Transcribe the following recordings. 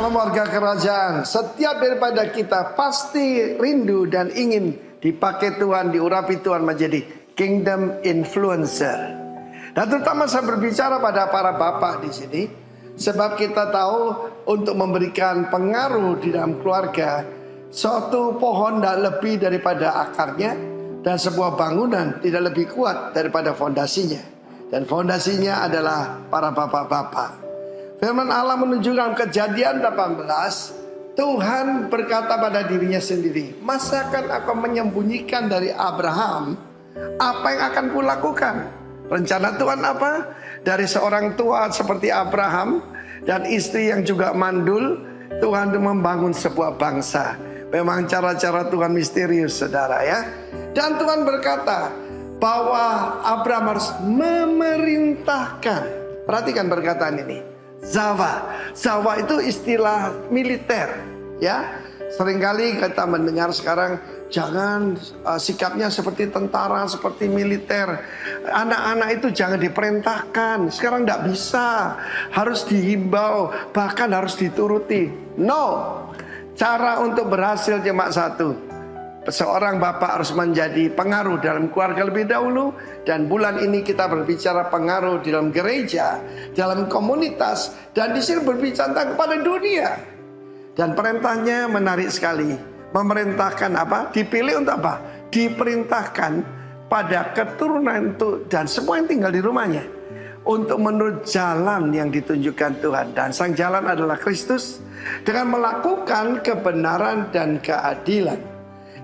Shalom warga kerajaan. Setiap daripada kita pasti rindu dan ingin dipakai Tuhan, diurapi Tuhan menjadi kingdom influencer. Dan terutama saya berbicara pada para bapak di sini, sebab kita tahu untuk memberikan pengaruh di dalam keluarga, suatu pohon tidak lebih daripada akarnya, dan sebuah bangunan tidak lebih kuat daripada fondasinya. Dan fondasinya adalah para bapak-bapak. Firman Allah menunjukkan Kejadian 18, Tuhan berkata pada dirinya sendiri, masakan aku menyembunyikan dari Abraham apa yang akan kulakukan? Rencana Tuhan apa? Dari seorang tua seperti Abraham dan istri yang juga mandul, Tuhan membangun sebuah bangsa. Memang cara-cara Tuhan misterius, saudara ya. Dan Tuhan berkata bahwa Abraham harus memerintahkan. Perhatikan perkataan ini. Zawa itu istilah militer, ya. Seringkali kita mendengar sekarang jangan sikapnya seperti tentara, seperti militer. Anak-anak itu jangan diperintahkan. Sekarang tidak bisa, harus dihimbau, bahkan harus dituruti. No, cara untuk berhasil cuma satu. Seorang bapak harus menjadi pengaruh dalam keluarga lebih dahulu. Dan bulan ini kita berbicara pengaruh di dalam gereja, dalam komunitas, dan di sini berbicara tentang kepada dunia. Dan perintahnya menarik sekali. Memerintahkan apa? Dipilih untuk apa? Diperintahkan pada keturunan itu dan semua yang tinggal di rumahnya untuk menurut jalan yang ditunjukkan Tuhan. Dan sang jalan adalah Kristus dengan melakukan kebenaran dan keadilan.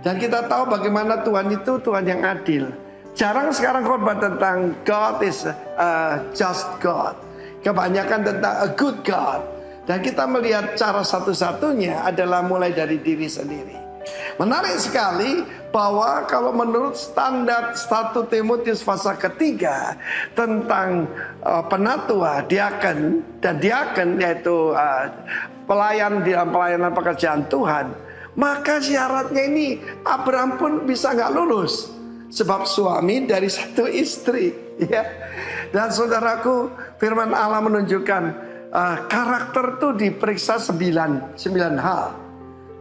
Dan kita tahu bagaimana Tuhan itu Tuhan yang adil. Jarang sekarang khotbah tentang God is a just God. Kebanyakan tentang a good God. Dan kita melihat cara satu-satunya adalah mulai dari diri sendiri. Menarik sekali bahwa kalau menurut standar 1 Timotius pasal ketiga tentang penatua, diaken, dan diaken yaitu pelayan di dalam pelayanan pekerjaan Tuhan, maka syaratnya ini Abraham pun bisa nggak lulus, sebab suami dari satu istri, ya. Dan saudaraku, firman Allah menunjukkan karakter itu diperiksa 9 hal,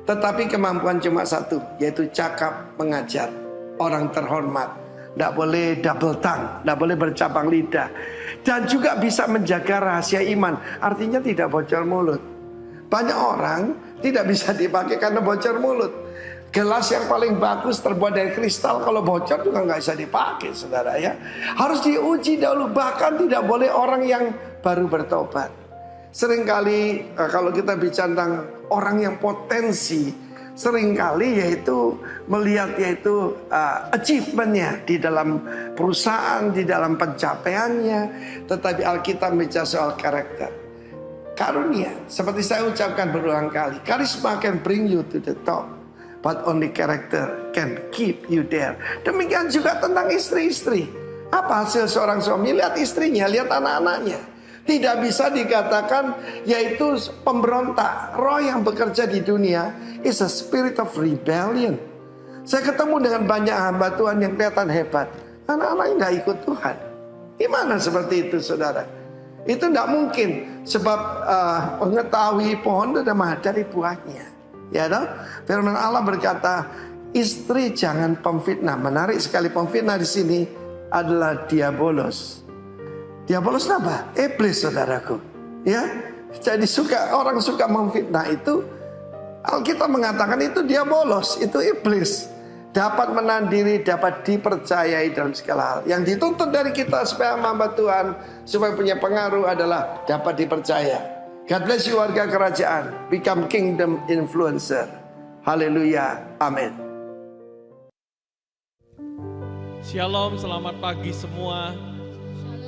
tetapi kemampuan cuma satu, yaitu cakap mengajar, orang terhormat, tidak boleh double tongue, tidak boleh bercabang lidah, dan juga bisa menjaga rahasia iman, artinya tidak bocor mulut. Banyak orang tidak bisa dipakai karena bocor mulut. Gelas yang paling bagus terbuat dari kristal, kalau bocor juga nggak bisa dipakai, saudara ya. Harus diuji dahulu, bahkan tidak boleh orang yang baru bertobat. Seringkali kalau kita bicara tentang orang yang potensi, seringkali yaitu melihat yaitu achievementnya di dalam perusahaan, di dalam pencapaiannya. Tetapi Alkitab bicara soal karakter. Karunia, seperti saya ucapkan berulang kali, karisma can bring you to the top, but only character can keep you there. Demikian juga tentang istri-istri. Apa hasil seorang suami? Lihat istrinya, lihat anak-anaknya. Tidak bisa dikatakan yaitu pemberontak. Roh yang bekerja di dunia is a spirit of rebellion. Saya ketemu dengan banyak hamba Tuhan yang kelihatan hebat, anak-anaknya tidak ikut Tuhan. Gimana seperti itu, saudara? Itu tidak mungkin, sebab mengetahui pohon itu adalah dari buahnya. Ya toh? Firman Allah berkata, istri jangan pemfitnah. Menarik sekali, pemfitnah di sini adalah diabolos. Diabolos apa? Iblis, saudaraku. Ya, jadi orang suka memfitnah itu, Alkitab mengatakan itu diabolos, itu iblis. Dapat menahan diri, dapat dipercayai dalam segala hal. Yang dituntut dari kita supaya hamba Tuhan, supaya punya pengaruh adalah dapat dipercaya. God bless you warga kerajaan. Become kingdom influencer. Haleluya. Amin. Shalom, selamat pagi semua.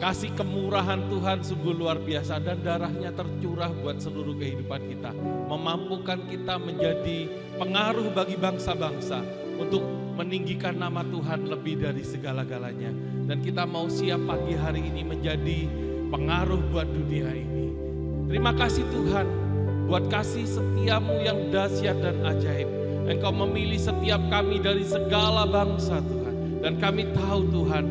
Kasih kemurahan Tuhan sungguh luar biasa dan darahnya tercurah buat seluruh kehidupan kita. Memampukan kita menjadi pengaruh bagi bangsa-bangsa untuk meninggikan nama Tuhan lebih dari segala-galanya. Dan kita mau siap pagi hari ini menjadi pengaruh buat dunia ini. Terima kasih Tuhan buat kasih setiamu yang dahsyat dan ajaib. Engkau memilih setiap kami dari segala bangsa Tuhan. Dan kami tahu Tuhan,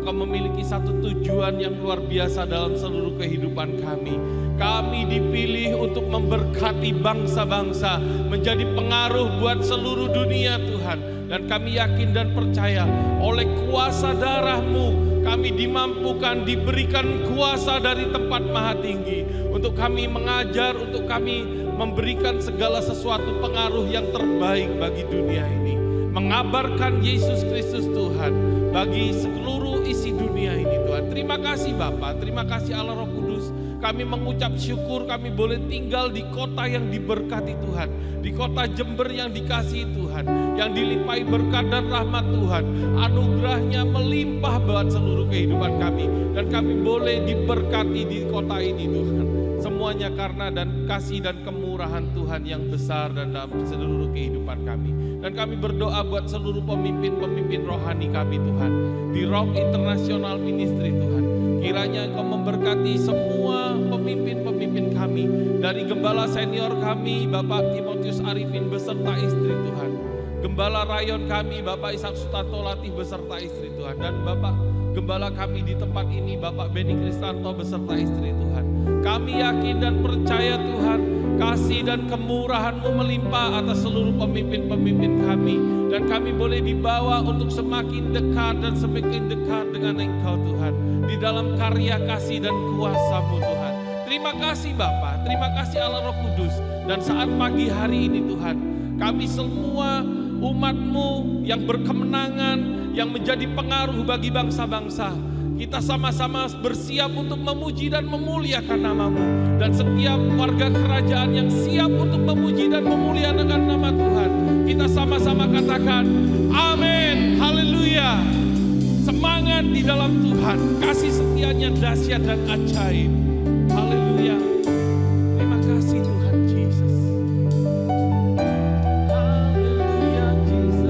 Engkau memiliki satu tujuan yang luar biasa dalam seluruh kehidupan kami. Kami dipilih untuk memberkati bangsa-bangsa, menjadi pengaruh buat seluruh dunia Tuhan. Dan kami yakin dan percaya oleh kuasa darah-Mu, kami dimampukan, diberikan kuasa dari tempat maha tinggi. Untuk kami mengajar, untuk kami memberikan segala sesuatu pengaruh yang terbaik bagi dunia ini. Mengabarkan Yesus Kristus Tuhan bagi seluruh isi dunia ini Tuhan. Terima kasih Bapa, terima kasih Allah Roh Kudus. Kami mengucap syukur kami boleh tinggal di kota yang diberkati Tuhan. Di kota Jember yang dikasihi Tuhan. Yang dilimpahi berkat dan rahmat Tuhan. Anugerahnya melimpah buat seluruh kehidupan kami. Dan kami boleh diberkati di kota ini Tuhan. Semuanya karena dan kasih dan kemurahan Tuhan yang besar dan dalam seluruh kehidupan kami. Dan kami berdoa buat seluruh pemimpin-pemimpin rohani kami Tuhan. Di Rock International Ministry Tuhan. Kiranya Engkau memberkati semua pemimpin-pemimpin kami. Dari gembala senior kami Bapak Timotius Arifin beserta istri Tuhan. Gembala rayon kami Bapak Ishak Sutanto Latih beserta istri Tuhan. Dan Bapak Gembala kami di tempat ini Bapak Beni Kristanto beserta istri Tuhan. Kami yakin dan percaya Tuhan, kasih dan kemurahan-Mu melimpah atas seluruh pemimpin-pemimpin kami. Dan kami boleh dibawa untuk semakin dekat dan semakin dekat dengan Engkau Tuhan. Di dalam karya kasih dan kuasa-Mu Tuhan. Terima kasih Bapa, terima kasih Allah Roh Kudus. Dan saat pagi hari ini Tuhan, kami semua umat-Mu yang berkemenangan, yang menjadi pengaruh bagi bangsa-bangsa. Kita sama-sama bersiap untuk memuji dan memuliakan nama-Mu. Dan setiap warga kerajaan yang siap untuk memuji dan memuliakan nama Tuhan. Kita sama-sama katakan, amin, haleluya. Semangat di dalam Tuhan, kasih setianya dahsyat dan ajaib. Haleluya. Terima kasih Tuhan Yesus. Haleluya Yesus.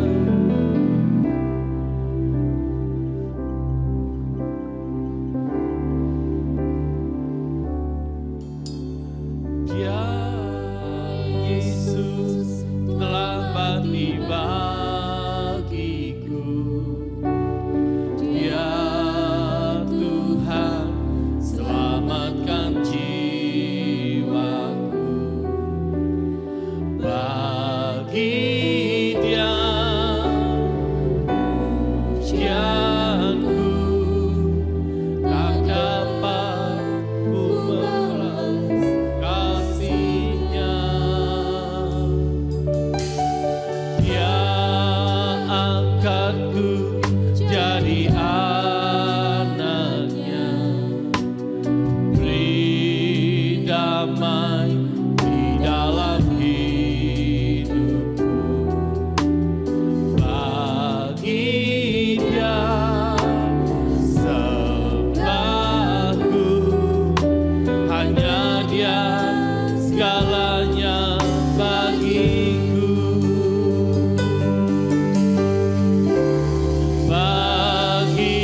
Ya Yesus telah mati bagiku. Ya Tuhan selamatkan jiwaku. Bagi Dia pujianku tak dapat ku membalas kasih-Nya. Dia angkatku jadi anaknya, beri damai di dalam hidupku. Bagi Dia sembahku, hanya Dia segalanya bagiku. Bagi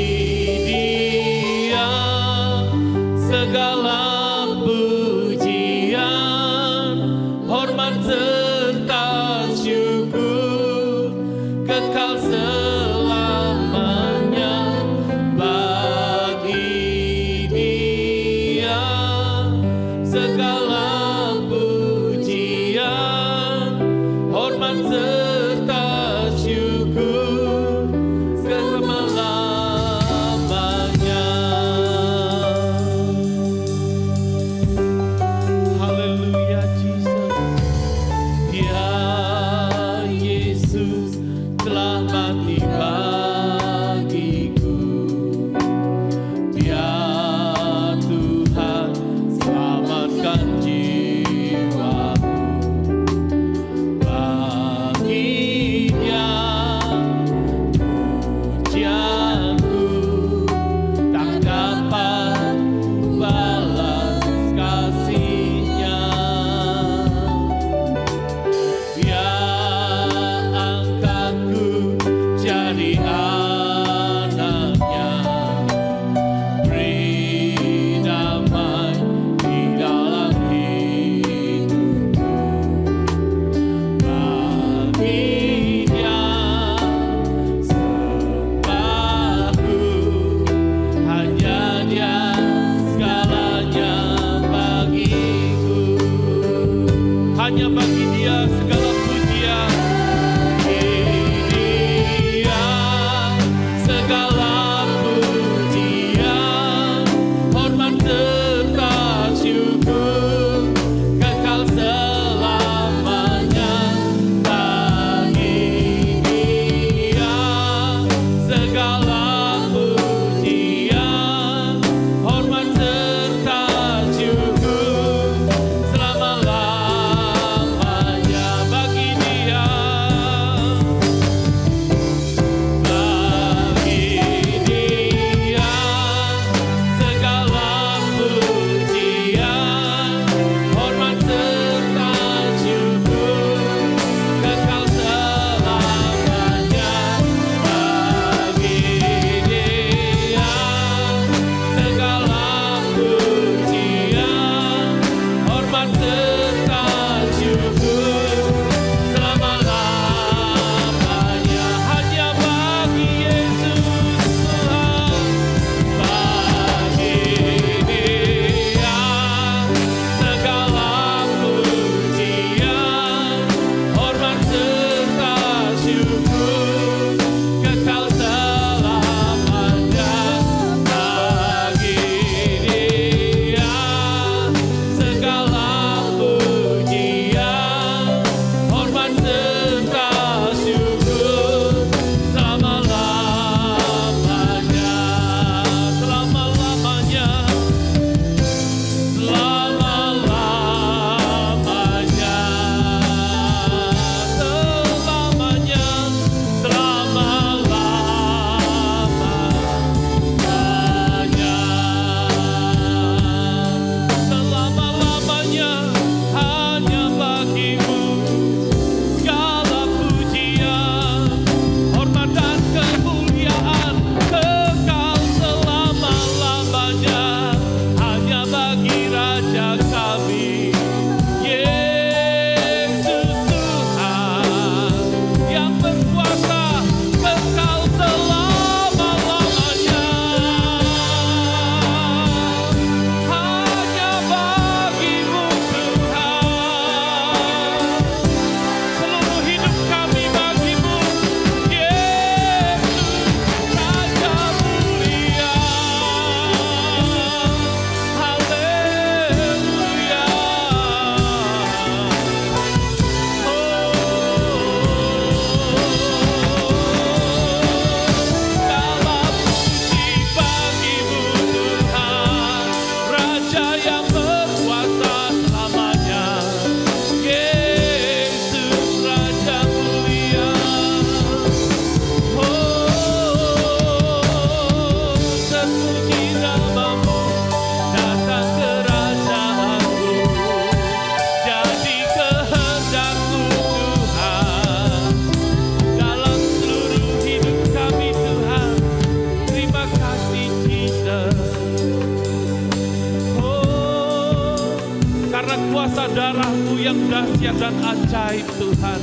karena kuasa darah-Mu yang dahsyat dan ajaib Tuhan.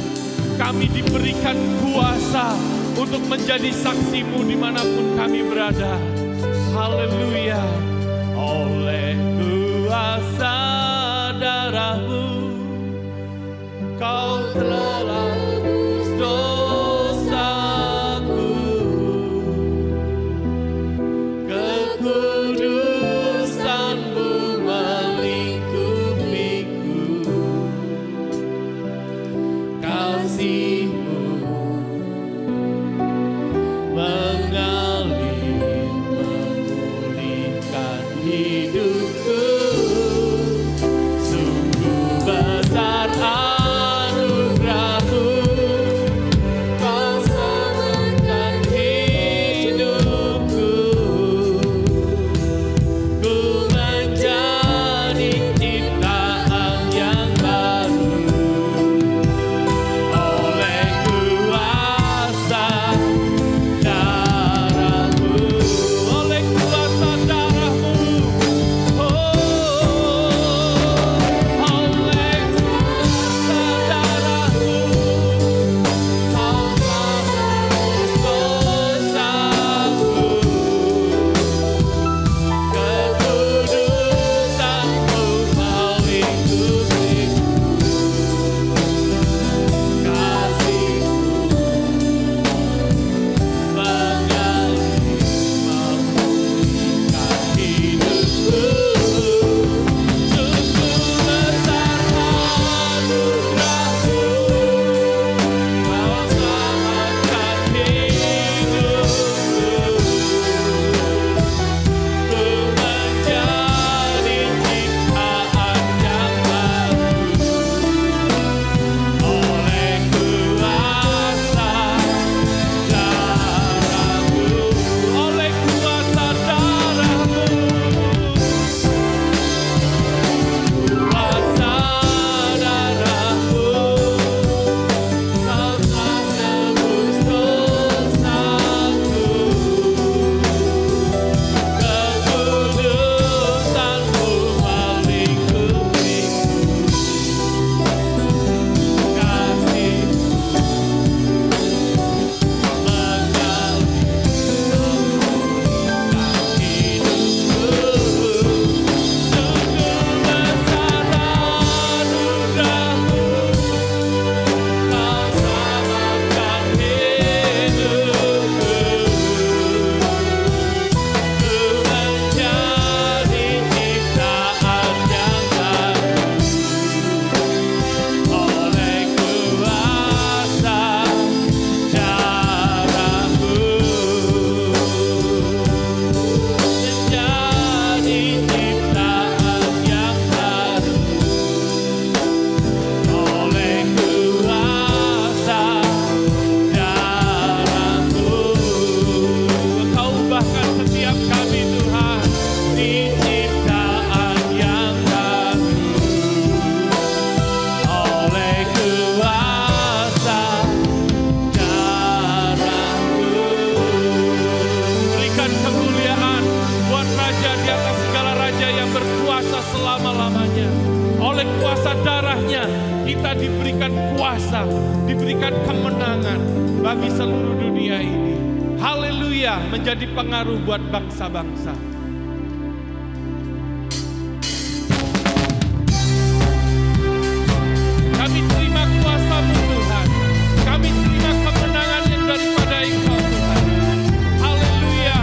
Kami diberikan kuasa untuk menjadi saksi-Mu dimanapun kami berada. Haleluya. Oleh kuasa darah-Mu, Kau telah tebus dosaku. Kekudusan-Mu melingkupiku. Kasih-Mu mengalir memulihkan hidupku. Sungguh besar anugerah-Mu, Kau selamatkan hidupku. Ku menjadi ciptaan yang baru oleh kuasa darah-Mu, oleh kuasa darah-Mu. Oh, oleh kuasa darah-Mu, Kau telah tebus dosaku. Kekudusan-Mu melingkupiku. Kasih-Mu mengalir memulihkan hidupku. Sungguh besar anugerah-Mu, Kau selamatkan hidupku. Ku menjadi ciptaan yang baru oleh kuasa darah-Mu, oleh kuasa darah-Mu. Kuasa darah-Mu, Kau telah tebus dosaku. Kekudusan-Mu melingkupiku. Kasih-Mu mengalir memulihkan hidupku. Sungguh besar anugerah-Mu, Kau selamatkan hidupku. Ku menjadi ciptaan yang baru oleh kuasa darah-Mu. Menjadi ciptaan yang baru oleh kuasa darah-Mu. Kau ubahkan setiap kami Tuhan di ciptaan yang baru oleh kuasa darah-Mu. Berikan kemuliaan buat Raja di atas segala raja yang berkuasa selama-lamanya. Oleh kuasa darahnya kita diberikan kuasa, diberikan kemenangan bagi seluruh dunia ini. Haleluya, menjadi pengaruh buat bangsa-bangsa. Kami terima kuasa-Mu Tuhan. Kami terima kemenangan yang daripada Engkau Tuhan. Haleluya.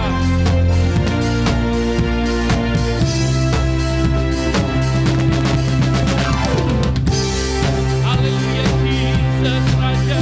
Haleluya Jesus Raja.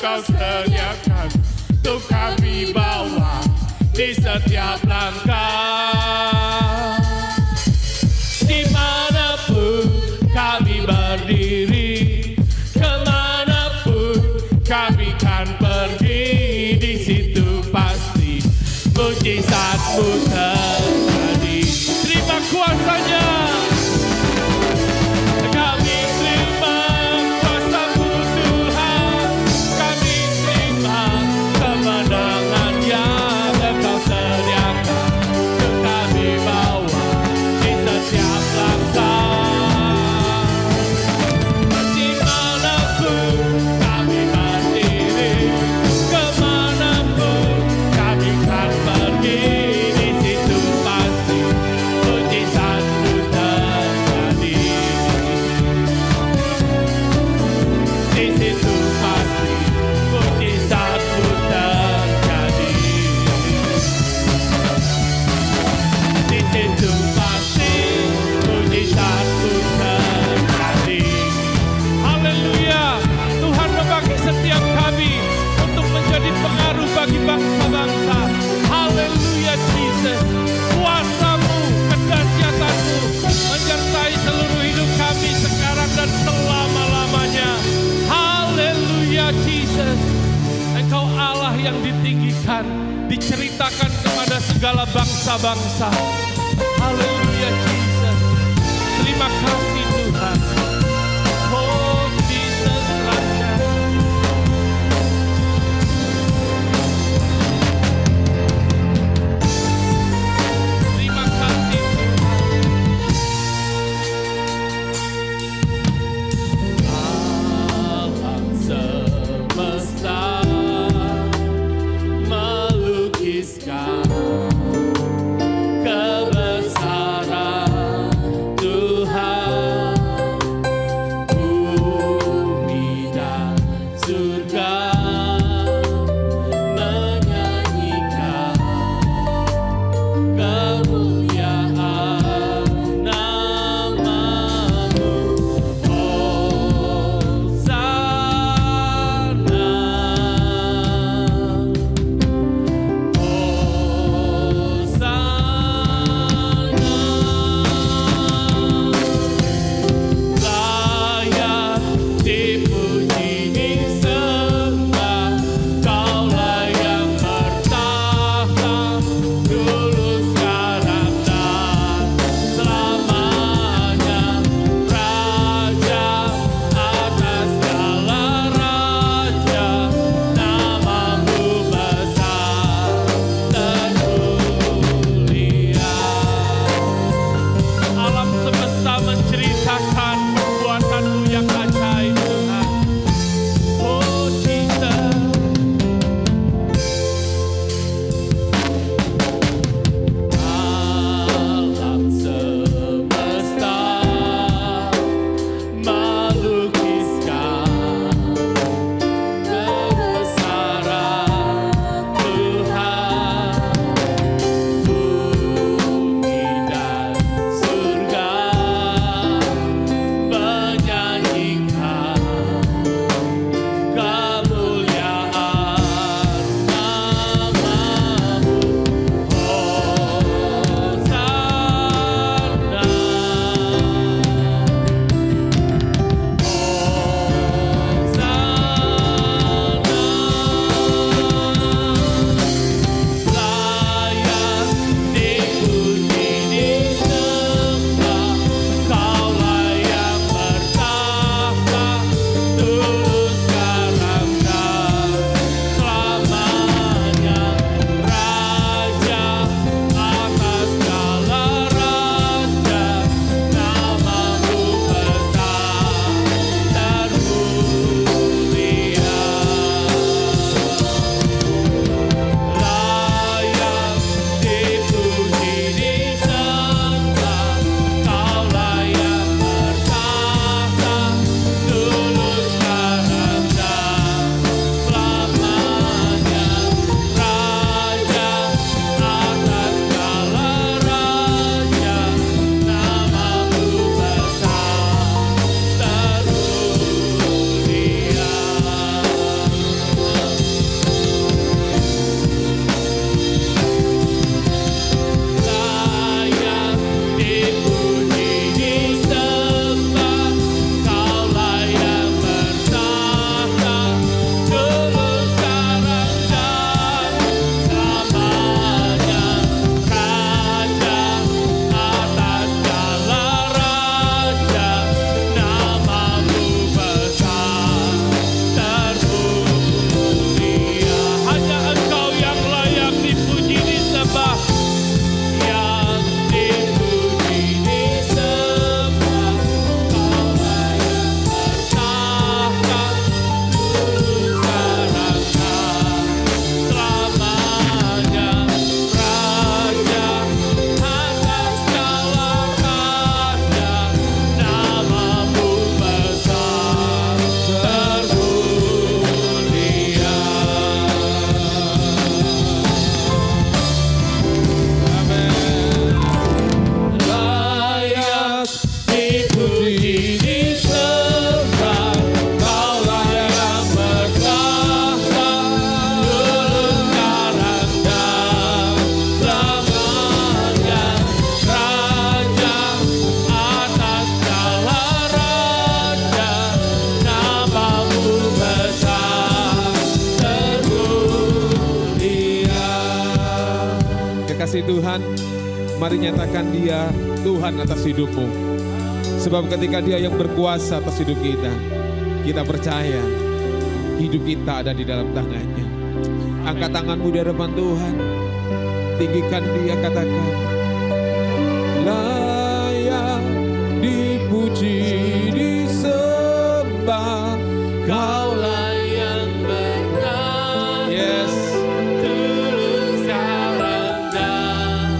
Engkau sediakan untuk kami bawa di setiap langkah. Dimanapun kami berdiri, kemanapun kami kan pergi, di situ pasti mujizat-Mu terjadi. Terima kuasanya. Kami terima kuasa-Mu Tuhan, kami terima kemenangan yang Engkau sediakan untuk kami bawa di setiap langkah. Dimanapun kami berdiri, kemanapun kami kan pergi, di situ pasti mujizat-Mu terjadi. Di situ pasti mujizat-Mu terjadi. Di situ pasti mujizat-Mu terjadi. Haleluya. Tuhan membagi setiap kami untuk menjadi pengaruh bagi bangsa-bangsa. Haleluya Jesus. Kuasa-Mu, kedahsyatan-Mu menyertai seluruh hidup kami sekarang dan selama-lamanya. Haleluya Jesus. Engkau Allah yang ditinggikan, diceritakan kepada segala bangsa-bangsa. Haleluya Jesus. Terima kasih Tuhan. Oh Jesus Raja. Terima kasih Tuhan. Alam semesta melukiskan kebesaran Tuhan. Mari nyatakan Dia Tuhan atas hidupmu. Sebab ketika Dia yang berkuasa atas hidup kita percaya hidup kita ada di dalam tangannya. Angkat tanganmu di hadapan Tuhan. Tinggikan Dia, katakan, layak dipuji, disembah, Kaulah yang berkah. Yes. Tulus Kau rendah,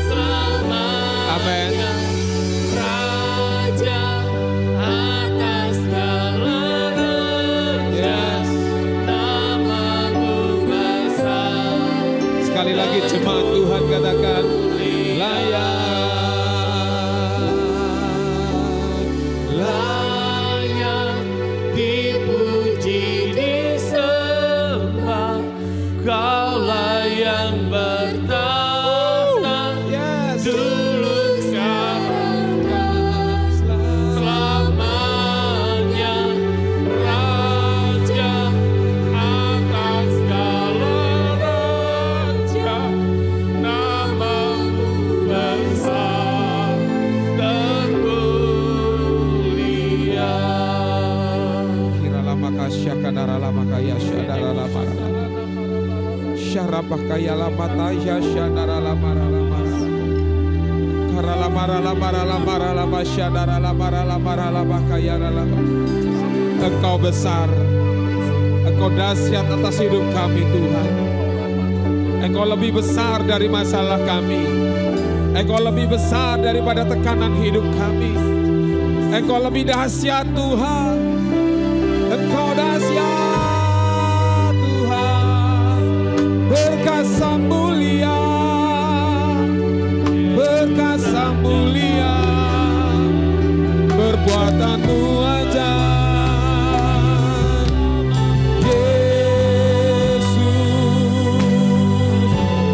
selamanya Raja atas segala raja. Yes. Namamu besar. Sekali lagi jemaat Tuhan katakan, layak. Kaulah yang bertahta, yes. Tulus karena selamanya Raja atas segala raja. Namamu besar termulia. Kirala makasya kanara makaya syadara lama. Syarabah kaya lama taya syadara lama karala lama syadara lama kaya lama. Engkau besar, Engkau dahsyat atas hidup kami Tuhan. Engkau lebih besar dari masalah kami. Engkau lebih besar daripada tekanan hidup kami. Engkau lebih dahsyat Tuhan. Engkau dahsyat. Perkasa mulia, perkasa mulia, perbuatanmu ajaib, Yesus.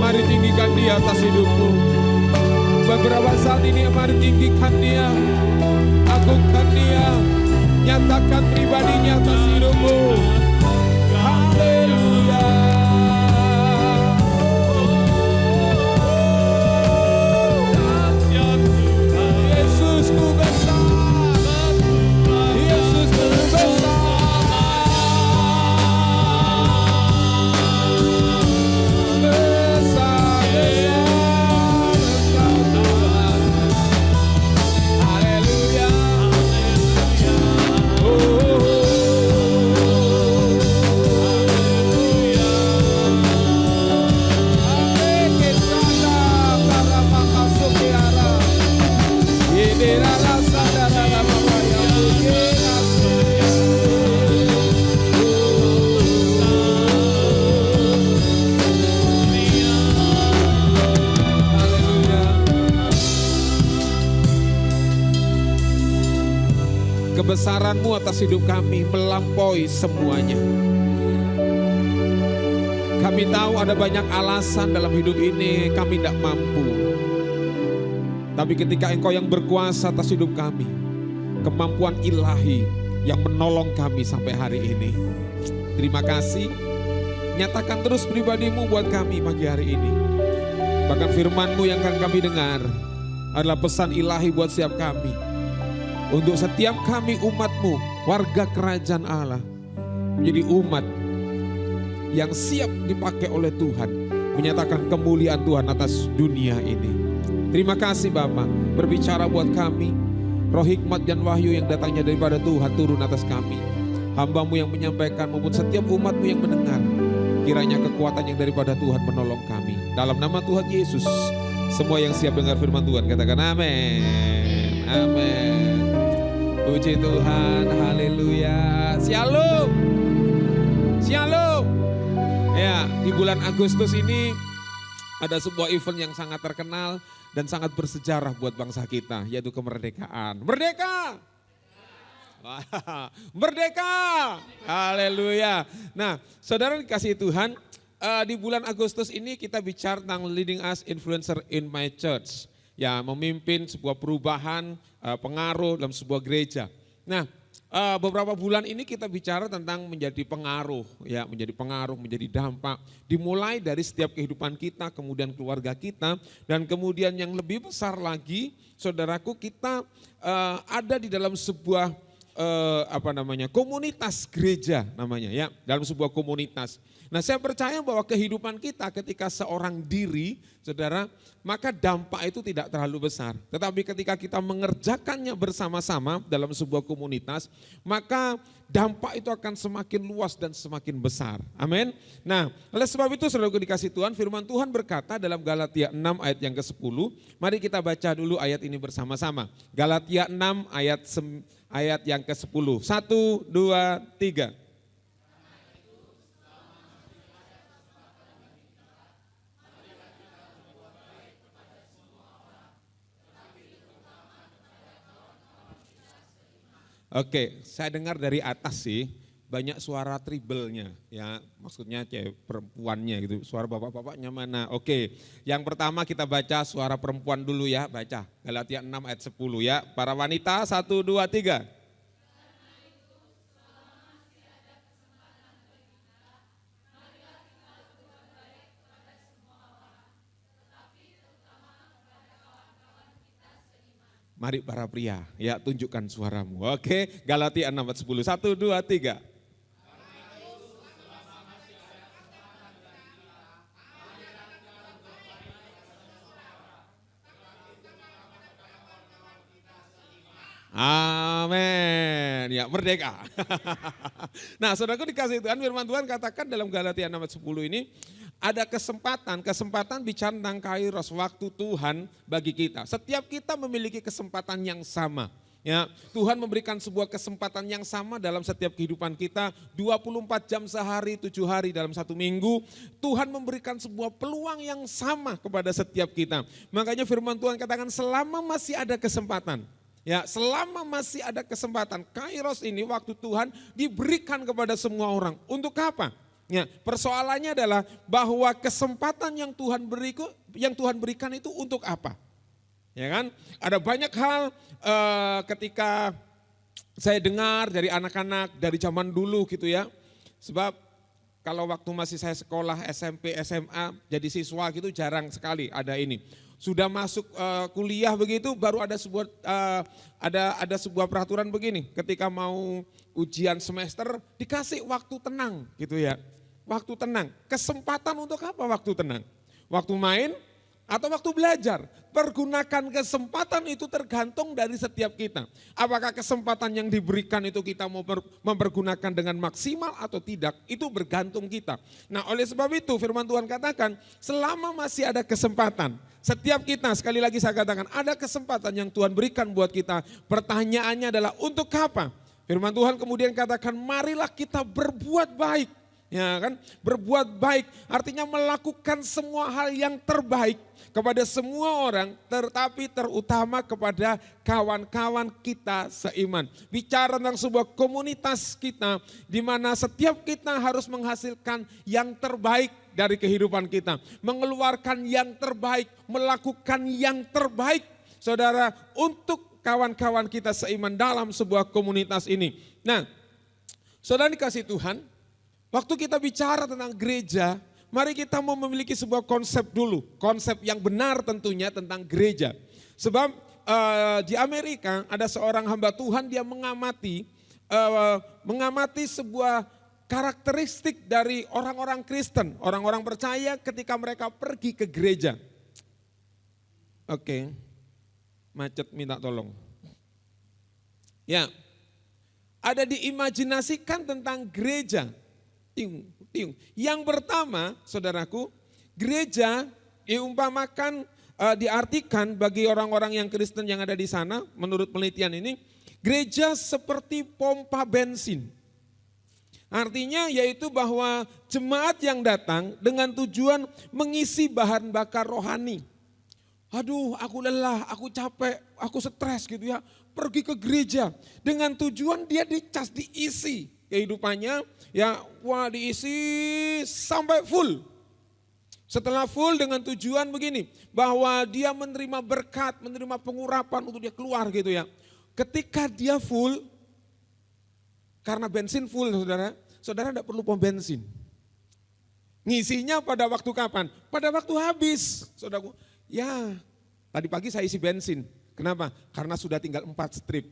Mari tinggikan Dia atas hidupmu. Beberapa saat ini mari tinggikan Dia, agungkan Dia, nyatakan pribadinya atas hidupmu. Haleluya. Kebesaran-Mu atas hidup kami melampaui semuanya. Kami tahu ada banyak alasan dalam hidup ini kami tidak mampu. Tapi ketika Engkau yang berkuasa atas hidup kami, kemampuan ilahi yang menolong kami sampai hari ini. Terima kasih. Nyatakan terus pribadi-Mu buat kami pagi hari ini. Bahkan firman-Mu yang akan kami dengar adalah pesan ilahi buat setiap kami. Untuk setiap kami umat-Mu, warga kerajaan Allah, menjadi umat yang siap dipakai oleh Tuhan, menyatakan kemuliaan Tuhan atas dunia ini. Terima kasih Bapa, berbicara buat kami, roh hikmat dan wahyu yang datangnya daripada Tuhan turun atas kami. Hamba-Mu yang menyampaikan maupun setiap umat-Mu yang mendengar, kiranya kekuatan yang daripada Tuhan menolong kami. Dalam nama Tuhan Yesus, semua yang siap dengar firman Tuhan katakan amin. Amin. Puji Tuhan, haleluya. Shalom. Shalom. Ya, di bulan Agustus ini ada sebuah event yang sangat terkenal dan sangat bersejarah buat bangsa kita, yaitu kemerdekaan. Merdeka! Merdeka! Haleluya. Nah, saudara dikasih Tuhan, di bulan Agustus ini kita bicara tentang leading us influencer in my church. Ya, memimpin sebuah perubahan, pengaruh dalam sebuah gereja. Nah, beberapa bulan ini kita bicara tentang menjadi pengaruh, ya, menjadi pengaruh, menjadi dampak. Dimulai dari setiap kehidupan kita, kemudian keluarga kita, dan kemudian yang lebih besar lagi, saudaraku, kita ada di dalam sebuah komunitas gereja namanya, ya, dalam sebuah komunitas. Nah, saya percaya bahwa kehidupan kita ketika seorang diri, saudara, maka dampak itu tidak terlalu besar. Tetapi ketika kita mengerjakannya bersama-sama dalam sebuah komunitas, maka dampak itu akan semakin luas dan semakin besar. Amin. Nah, oleh sebab itu saudaraku dikasih Tuhan, firman Tuhan berkata dalam Galatia 6 ayat yang ke-10. Mari kita baca dulu ayat ini bersama-sama. Galatia 6 ayat yang ke-10. 1, 2, 3. Oke, saya dengar dari atas sih banyak suara tribalnya, ya, maksudnya cewek perempuannya gitu, suara bapak-bapaknya mana? Oke, yang pertama kita baca suara perempuan dulu ya, baca Galatia 6 ayat 10 ya, para wanita 1, 2, 3. Mari para pria, ya, tunjukkan suaramu. Oke, Galatia 6 ayat 10. 1, 2, 3. Amin. Ya, merdeka. Nah, saudaraku dikasih Tuhan, firman Tuhan katakan dalam Galatia 6 ayat 10 ini, ada kesempatan bicara tentang kairos, waktu Tuhan bagi kita. Setiap kita memiliki kesempatan yang sama. Ya, Tuhan memberikan sebuah kesempatan yang sama dalam setiap kehidupan kita, 24 jam sehari, 7 hari dalam satu minggu. Tuhan memberikan sebuah peluang yang sama kepada setiap kita. Makanya firman Tuhan katakan selama masih ada kesempatan. Ya, selama masih ada kesempatan, kairos ini waktu Tuhan diberikan kepada semua orang. Untuk apa? Ya, persoalannya adalah bahwa kesempatan yang Tuhan berikan itu untuk apa? Ya kan? Ada banyak hal ketika saya dengar dari anak-anak dari zaman dulu gitu ya. Sebab kalau waktu masih saya sekolah SMP, SMA, jadi siswa gitu jarang sekali ada ini. Sudah masuk kuliah begitu baru ada sebuah peraturan begini, ketika mau ujian semester dikasih waktu tenang gitu ya. Waktu tenang, kesempatan untuk apa waktu tenang? Waktu main atau waktu belajar? Pergunakan kesempatan itu tergantung dari setiap kita. Apakah kesempatan yang diberikan itu kita mau mempergunakan dengan maksimal atau tidak, itu bergantung kita. Nah, oleh sebab itu firman Tuhan katakan selama masih ada kesempatan, setiap kita, sekali lagi saya katakan, ada kesempatan yang Tuhan berikan buat kita. Pertanyaannya adalah untuk apa? Firman Tuhan kemudian katakan marilah kita berbuat baik. Ya kan, berbuat baik artinya melakukan semua hal yang terbaik kepada semua orang, tetapi terutama kepada kawan-kawan kita seiman. Bicara tentang sebuah komunitas kita di mana setiap kita harus menghasilkan yang terbaik dari kehidupan kita, mengeluarkan yang terbaik, melakukan yang terbaik, saudara, untuk kawan-kawan kita seiman dalam sebuah komunitas ini. Nah, saudara dikasih Tuhan, waktu kita bicara tentang gereja, mari kita mau memiliki sebuah konsep dulu. Konsep yang benar tentunya tentang gereja. Sebab di Amerika ada seorang hamba Tuhan, dia mengamati sebuah karakteristik dari orang-orang Kristen, orang-orang percaya ketika mereka pergi ke gereja. Oke, macet minta tolong. Ya, ada diimajinasikan tentang gereja. Tiung. Yang pertama, saudaraku, gereja diumpamakan, diartikan bagi orang-orang yang Kristen yang ada di sana, menurut penelitian ini, gereja seperti pompa bensin. Artinya yaitu bahwa jemaat yang datang dengan tujuan mengisi bahan bakar rohani. Aduh, aku lelah, aku capek, aku stres gitu ya, pergi ke gereja dengan tujuan dia dicas, diisi kehidupannya, ya, wah, diisi sampai full. Setelah full dengan tujuan begini, bahwa dia menerima berkat, menerima pengurapan untuk dia keluar gitu ya. Ketika dia full, karena bensin full saudara, saudara tidak perlu pom bensin. Ngisinya pada waktu kapan? Pada waktu habis. Saudaraku, ya tadi pagi saya isi bensin. Kenapa? Karena sudah tinggal 4 strip.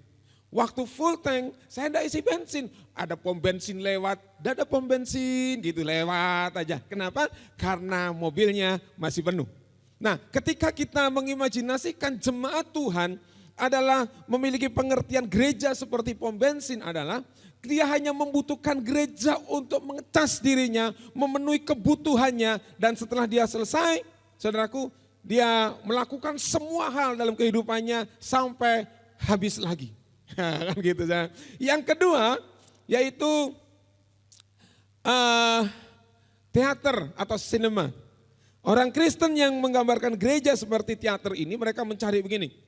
Waktu full tank saya tidak isi bensin. Ada pom bensin lewat, tidak ada pom bensin gitu lewat aja. Kenapa? Karena mobilnya masih penuh. Nah ketika kita mengimajinasikan jemaat Tuhan adalah memiliki pengertian gereja seperti pom bensin adalah dia hanya membutuhkan gereja untuk mengecas dirinya, memenuhi kebutuhannya, dan setelah dia selesai, saudaraku, dia melakukan semua hal dalam kehidupannya sampai habis lagi. Kan gitu. Yang kedua yaitu teater atau sinema. Orang Kristen yang menggambarkan gereja seperti teater ini, mereka mencari begini.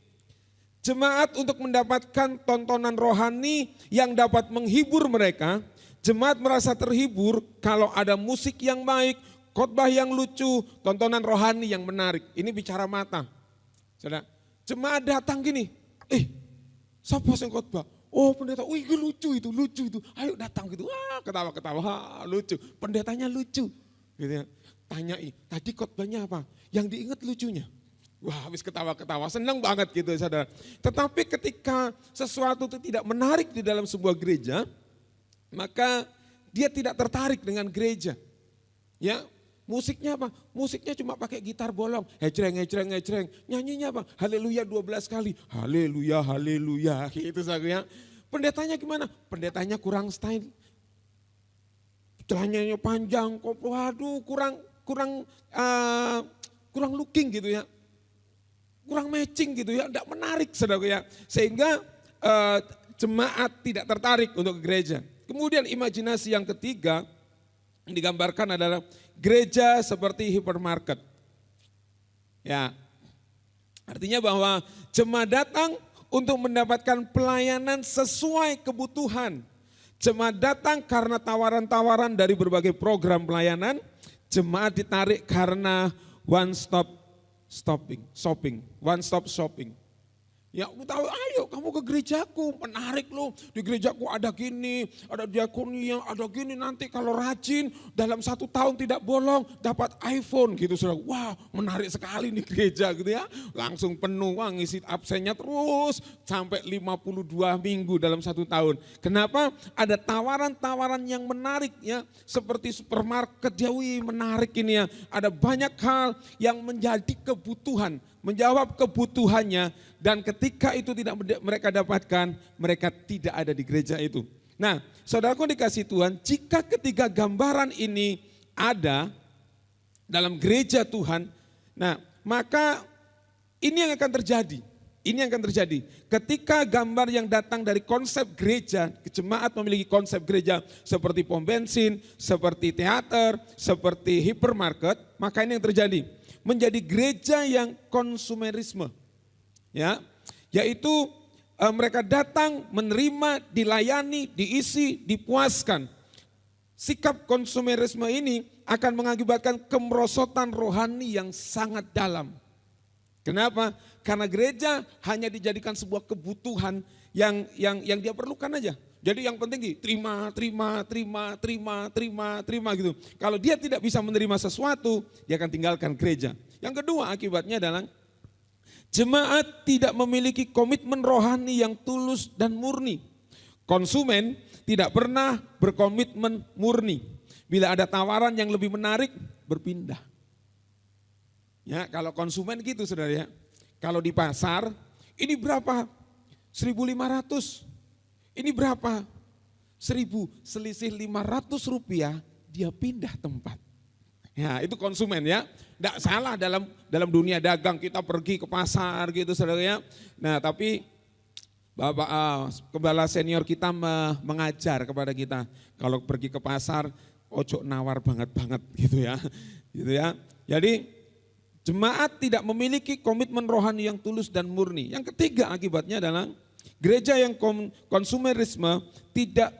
Jemaat untuk mendapatkan tontonan rohani yang dapat menghibur mereka. Jemaat merasa terhibur kalau ada musik yang baik, khotbah yang lucu, tontonan rohani yang menarik. Ini bicara mata. Saudara, jemaat datang gini, siapa yang khotbah? Oh pendeta, lucu itu. Ayo datang gitu, ketawa-ketawa, lucu. Pendetanya lucu. Gitu ya. Tanyai, tadi khotbahnya apa? Yang diingat lucunya. Wah habis ketawa-ketawa, senang banget gitu saudara. Tetapi ketika sesuatu itu tidak menarik di dalam sebuah gereja, maka dia tidak tertarik dengan gereja. Ya, musiknya apa? Musiknya cuma pakai gitar bolong, hecreng. Nyanyinya apa? Haleluya 12 kali, haleluya, gitu saudara. Pendetanya gimana? Pendetanya kurang style. Celananya panjang, waduh kurang looking gitu ya. Kurang matching gitu ya, tidak menarik saudara ya. Sehingga jemaat tidak tertarik untuk ke gereja. Kemudian imajinasi yang ketiga yang digambarkan adalah gereja seperti hipermarket. Ya, artinya bahwa jemaat datang untuk mendapatkan pelayanan sesuai kebutuhan. Jemaat datang karena tawaran-tawaran dari berbagai program pelayanan. Jemaat ditarik karena one stop shopping. Ya aku tahu, ayo kamu ke gerejaku, menarik loh. Di gerejaku ada gini, ada diakonia, ada gini. Nanti kalau rajin dalam 1 tahun tidak bolong dapat iPhone gitu. Saudara. Wah menarik sekali nih gereja gitu ya. Langsung penuh, wah ngisi absennya terus sampai 52 minggu dalam 1 tahun. Kenapa? Ada tawaran-tawaran yang menarik ya. Seperti supermarket Jawi menarik ini ya. Ada banyak hal yang menjadi kebutuhan, menjawab kebutuhannya, dan ketika itu tidak mereka dapatkan, mereka tidak ada di gereja itu. Nah, saudaraku dikasih Tuhan, jika ketiga gambaran ini ada dalam gereja Tuhan, nah maka ini yang akan terjadi. Ini yang akan terjadi. Ketika gambar yang datang dari konsep gereja, jemaat memiliki konsep gereja seperti pom bensin, seperti teater, seperti hipermarket, maka ini yang terjadi. Menjadi gereja yang konsumerisme, ya, yaitu mereka datang menerima, dilayani, diisi, dipuaskan. Sikap konsumerisme ini akan mengakibatkan kemerosotan rohani yang sangat dalam. Kenapa? Karena gereja hanya dijadikan sebuah kebutuhan yang dia perlukan aja. Jadi yang penting terima gitu. Kalau dia tidak bisa menerima sesuatu, dia akan tinggalkan gereja. Yang kedua akibatnya adalah jemaat tidak memiliki komitmen rohani yang tulus dan murni. Konsumen tidak pernah berkomitmen murni. Bila ada tawaran yang lebih menarik, berpindah. Ya, kalau konsumen gitu saudara ya. Kalau di pasar, ini berapa? 1.500. Ini berapa? 1.000, selisih 500 rupiah, dia pindah tempat. Ya itu konsumen ya. Tidak salah dalam dunia dagang kita pergi ke pasar gitu saudara ya. Nah tapi Bapak kepala senior kita mengajar kepada kita. Kalau pergi ke pasar, ojo nawar banget gitu ya. Gitu ya. Jadi jemaat tidak memiliki komitmen rohani yang tulus dan murni. Yang ketiga akibatnya adalah gereja yang konsumerisme tidak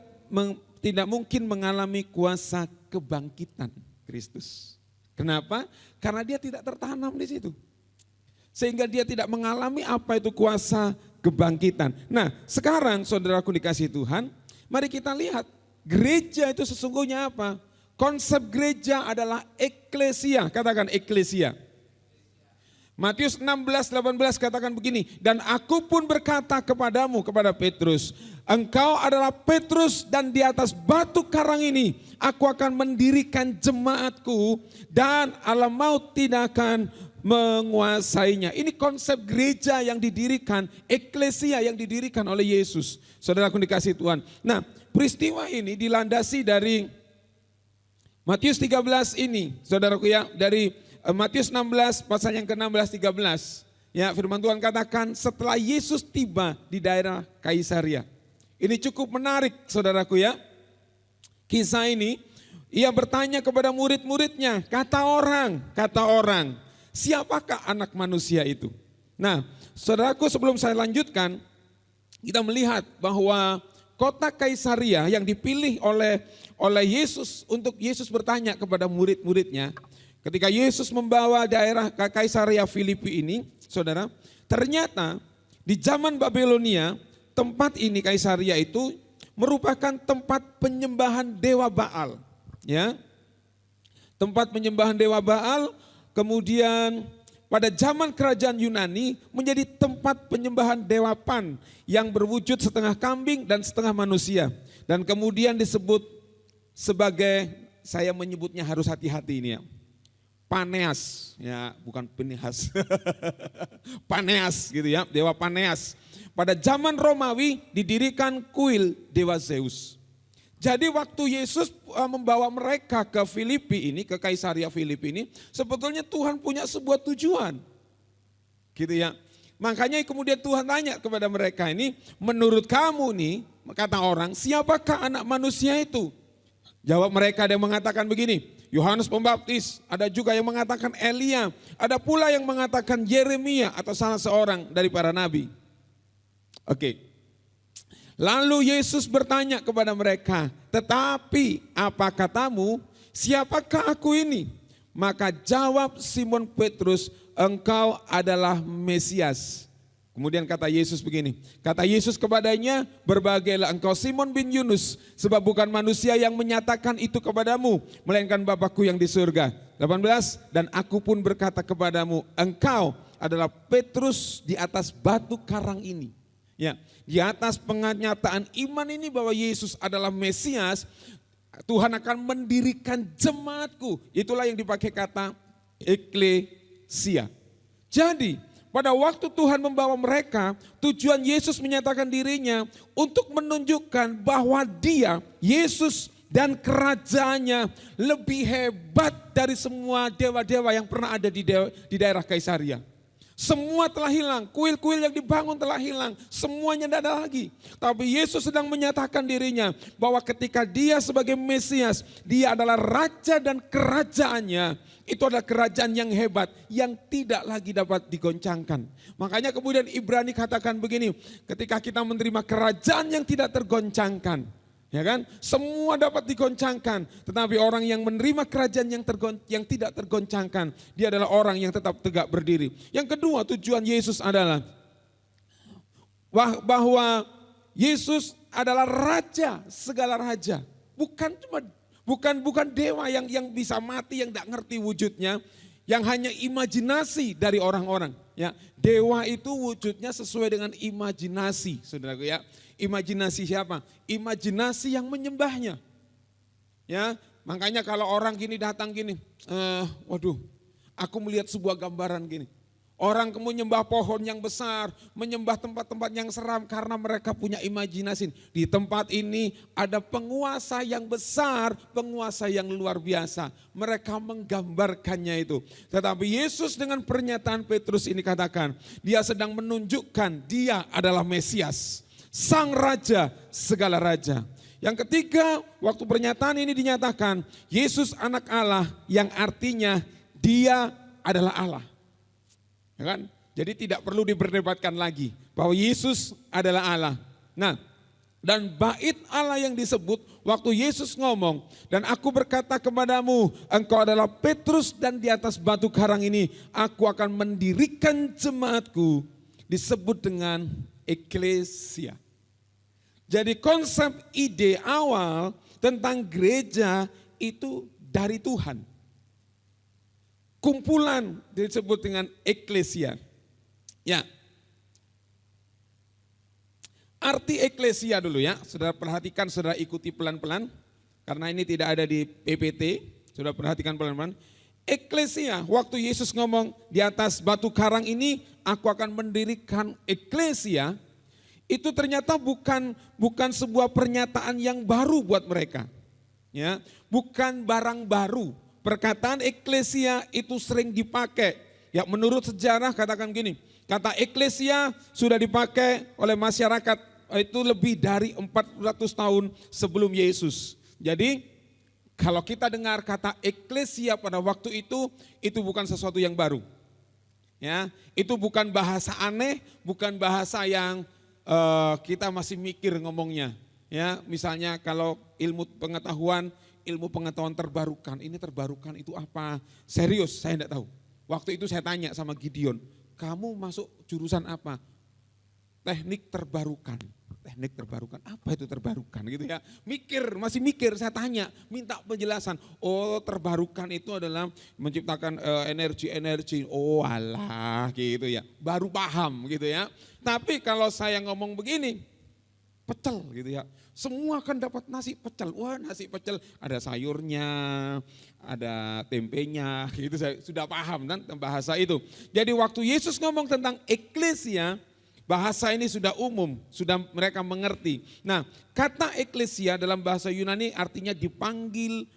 mungkin mengalami kuasa kebangkitan Kristus. Kenapa? Karena dia tidak tertanam di situ. Sehingga dia tidak mengalami apa itu kuasa kebangkitan. Nah sekarang saudaraku dikasih Tuhan, Mari kita lihat, gereja itu sesungguhnya apa? Konsep gereja adalah eklesia, katakan eklesia. Matius 16:18 katakan begini, dan aku pun berkata kepadamu, kepada Petrus, engkau adalah Petrus dan di atas batu karang ini aku akan mendirikan jemaatku dan alam maut tidak akan menguasainya. Ini konsep gereja yang didirikan, eklesia yang didirikan oleh Yesus. Saudaraku dikasih Tuhan. Nah, peristiwa ini dilandasi dari Matius 13 ini, saudaraku ya, dari Matius 16 pasal yang ke-16 13. Ya, firman Tuhan katakan setelah Yesus tiba di daerah Kaisaria. Ini cukup menarik, saudaraku ya. Kisah ini, ia bertanya kepada murid-muridnya, kata orang, siapakah anak manusia itu? Nah, saudaraku, sebelum saya lanjutkan, kita melihat bahwa kota Kaisaria yang dipilih oleh Yesus untuk Yesus bertanya kepada murid-muridnya. Ketika Yesus membawa daerah Kaisaria Filipi ini, saudara, ternyata di zaman Babilonia, tempat ini Kaisaria itu merupakan tempat penyembahan dewa Baal. Ya, tempat penyembahan dewa Baal, kemudian pada zaman kerajaan Yunani menjadi tempat penyembahan dewa Pan yang berwujud setengah kambing dan setengah manusia. Dan kemudian disebut sebagai, saya menyebutnya harus hati-hati ini ya, Paneas, ya bukan Pinehas, Paneas gitu ya, dewa Paneas. Pada zaman Romawi didirikan kuil dewa Zeus. Jadi waktu Yesus membawa mereka ke Filipi ini, ke Kaisaria Filipi ini, sebetulnya Tuhan punya sebuah tujuan. Gitu ya. Makanya kemudian Tuhan tanya kepada mereka ini, menurut kamu nih, kata orang, siapakah anak manusia itu? Jawab mereka, ada yang mengatakan begini, Yohanes Pembaptis, ada juga yang mengatakan Elia, ada pula yang mengatakan Yeremia atau salah seorang dari para nabi. Oke. Lalu Yesus bertanya kepada mereka, tetapi apa katamu, siapakah aku ini? Maka jawab Simon Petrus, engkau adalah Mesias. Kemudian kata Yesus begini, kata Yesus kepadanya, berbagailah engkau Simon bin Yunus, sebab bukan manusia yang menyatakan itu kepadamu, melainkan Bapakku yang di surga. 18, dan aku pun berkata kepadamu, engkau adalah Petrus di atas batu karang ini. Ya, di atas penyataan iman ini bahwa Yesus adalah Mesias, Tuhan akan mendirikan jemaatku. Itulah yang dipakai kata eklesia. Jadi pada waktu Tuhan membawa mereka, tujuan Yesus menyatakan dirinya untuk menunjukkan bahwa dia, Yesus dan kerajaannya lebih hebat dari semua dewa-dewa yang pernah ada di daerah Kaisaria. Semua telah hilang, kuil-kuil yang dibangun telah hilang, semuanya tidak ada lagi. Tapi Yesus sedang menyatakan dirinya bahwa ketika dia sebagai Mesias, dia adalah raja dan kerajaannya, itu adalah kerajaan yang hebat, yang tidak lagi dapat digoncangkan. Makanya kemudian Ibrani katakan begini, ketika kita menerima kerajaan yang tidak tergoncangkan, ya kan? Semua dapat digoncangkan, tetapi orang yang menerima kerajaan yang tidak tergoncangkan, dia adalah orang yang tetap tegak berdiri. Yang kedua, tujuan Yesus adalah bahwa Yesus adalah raja segala raja. Bukan dewa yang bisa mati, yang tidak ngerti wujudnya, yang hanya imajinasi dari orang-orang. Ya, dewa itu wujudnya sesuai dengan imajinasi, saudaraku ya. Imajinasi siapa? Imajinasi yang menyembahnya. Ya, makanya kalau orang gini datang gini, waduh, aku melihat sebuah gambaran gini. Orang kemudian menyembah pohon yang besar, menyembah tempat-tempat yang seram karena mereka punya imajinasi. Di tempat ini ada penguasa yang besar, penguasa yang luar biasa. Mereka menggambarkannya itu. Tetapi Yesus dengan pernyataan Petrus ini katakan, dia sedang menunjukkan dia adalah Mesias, sang raja segala raja. Yang ketiga, waktu pernyataan ini dinyatakan, Yesus anak Allah yang artinya dia adalah Allah. Ya kan? Jadi tidak perlu diperdebatkan lagi bahwa Yesus adalah Allah. Nah, dan bait Allah yang disebut waktu Yesus ngomong, dan aku berkata kepadamu, engkau adalah Petrus dan di atas batu karang ini aku akan mendirikan jemaatku, disebut dengan eklesia. Jadi konsep ide awal tentang gereja itu dari Tuhan. Kumpulan disebut dengan eklesia. Ya. Arti eklesia dulu ya, saudara perhatikan, saudara ikuti pelan-pelan. Karena ini tidak ada di PPT, saudara perhatikan pelan-pelan. Eklesia, waktu Yesus ngomong di atas batu karang ini, aku akan mendirikan eklesia. Itu ternyata bukan sebuah pernyataan yang baru buat mereka. Ya, bukan barang baru. Perkataan eklesia itu sering dipakai. Ya, menurut sejarah katakan gini, kata eklesia sudah dipakai oleh masyarakat itu lebih dari 400 tahun sebelum Yesus. Jadi kalau kita dengar kata eklesia pada waktu itu bukan sesuatu yang baru. Ya, itu bukan bahasa aneh, bukan bahasa yang kita masih mikir ngomongnya. Ya, misalnya kalau ilmu pengetahuan terbarukan, ini terbarukan itu apa? Serius, saya tidak tahu. Waktu itu saya tanya sama Gideon, kamu masuk jurusan apa? Teknik terbarukan. Teknik terbarukan, apa itu terbarukan gitu ya. Masih mikir, saya tanya, minta penjelasan. Oh, terbarukan itu adalah menciptakan energi. Oh alah gitu ya, baru paham gitu ya. Tapi kalau saya ngomong begini, pecel gitu ya. Semua kan dapat nasi pecel. Wah, nasi pecel ada sayurnya, ada tempenya gitu, saya sudah paham kan bahasa itu. Jadi waktu Yesus ngomong tentang eklesia, bahasa ini sudah umum, sudah mereka mengerti. Nah, kata eklesia dalam bahasa Yunani artinya dipanggil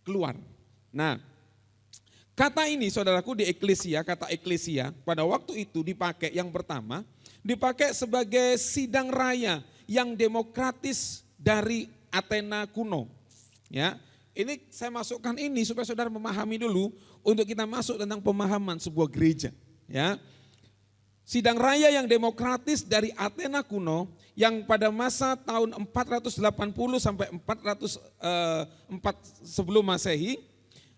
keluar. Nah, kata ini saudaraku di eklesia, kata eklesia pada waktu itu dipakai yang pertama, dipakai sebagai sidang raya yang demokratis dari Athena kuno. Ya, ini saya masukkan ini supaya saudara memahami dulu untuk kita masuk tentang pemahaman sebuah gereja. Ya, sidang raya yang demokratis dari Athena kuno yang pada masa tahun 480 sampai 404 sebelum Masehi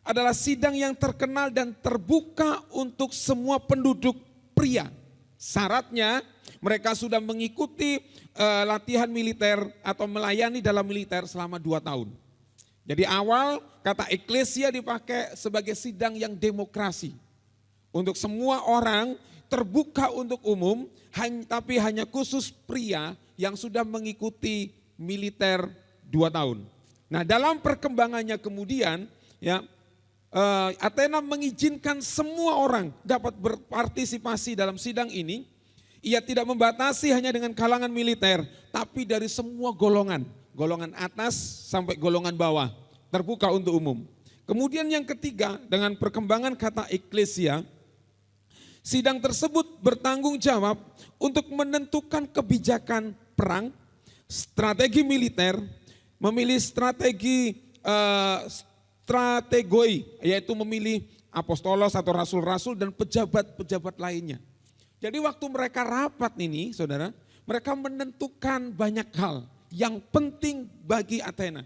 adalah sidang yang terkenal dan terbuka untuk semua penduduk pria. Syaratnya mereka sudah mengikuti latihan militer atau melayani dalam militer selama 2 tahun. Jadi awal kata eklesia dipakai sebagai sidang yang demokrasi. Untuk semua orang, terbuka untuk umum, tapi hanya khusus pria yang sudah mengikuti militer 2 tahun. Nah, dalam perkembangannya kemudian ya Athena mengizinkan semua orang dapat berpartisipasi dalam sidang ini. Ia tidak membatasi hanya dengan kalangan militer, tapi dari semua golongan. Golongan atas sampai golongan bawah, terbuka untuk umum. Kemudian yang ketiga, dengan perkembangan kata eklesia, sidang tersebut bertanggung jawab untuk menentukan kebijakan perang, strategi militer, memilih strategoi, yaitu memilih apostolos atau rasul-rasul dan pejabat-pejabat lainnya. Jadi waktu mereka rapat ini saudara, mereka menentukan banyak hal yang penting bagi Athena.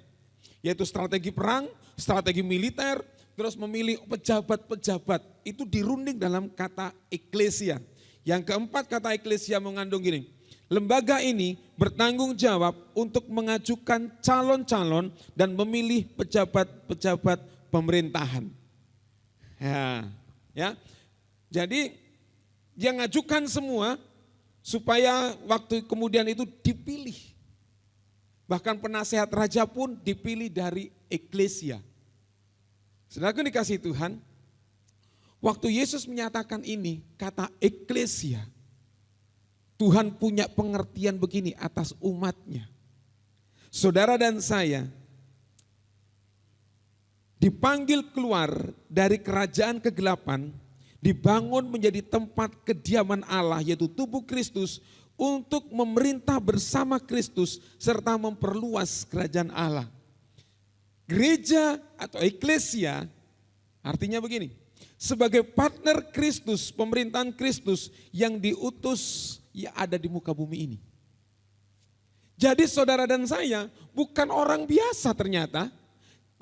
Yaitu strategi perang, strategi militer, terus memilih pejabat-pejabat. Itu dirunding dalam kata eklesia. Yang keempat kata eklesia mengandung gini, lembaga ini bertanggung jawab untuk mengajukan calon-calon dan memilih pejabat-pejabat pemerintahan. Ya. Jadi dia ngajukan semua supaya waktu kemudian itu dipilih. Bahkan penasehat raja pun dipilih dari eklesia. Saudaraku dikasih Tuhan, waktu Yesus menyatakan ini, kata eklesia, Tuhan punya pengertian begini atas umatnya. Saudara dan saya dipanggil keluar dari kerajaan kegelapan, dibangun menjadi tempat kediaman Allah yaitu tubuh Kristus untuk memerintah bersama Kristus serta memperluas kerajaan Allah. Gereja atau eklesia artinya begini, sebagai partner Kristus, pemerintahan Kristus yang diutus ya ada di muka bumi ini. Jadi saudara dan saya bukan orang biasa ternyata.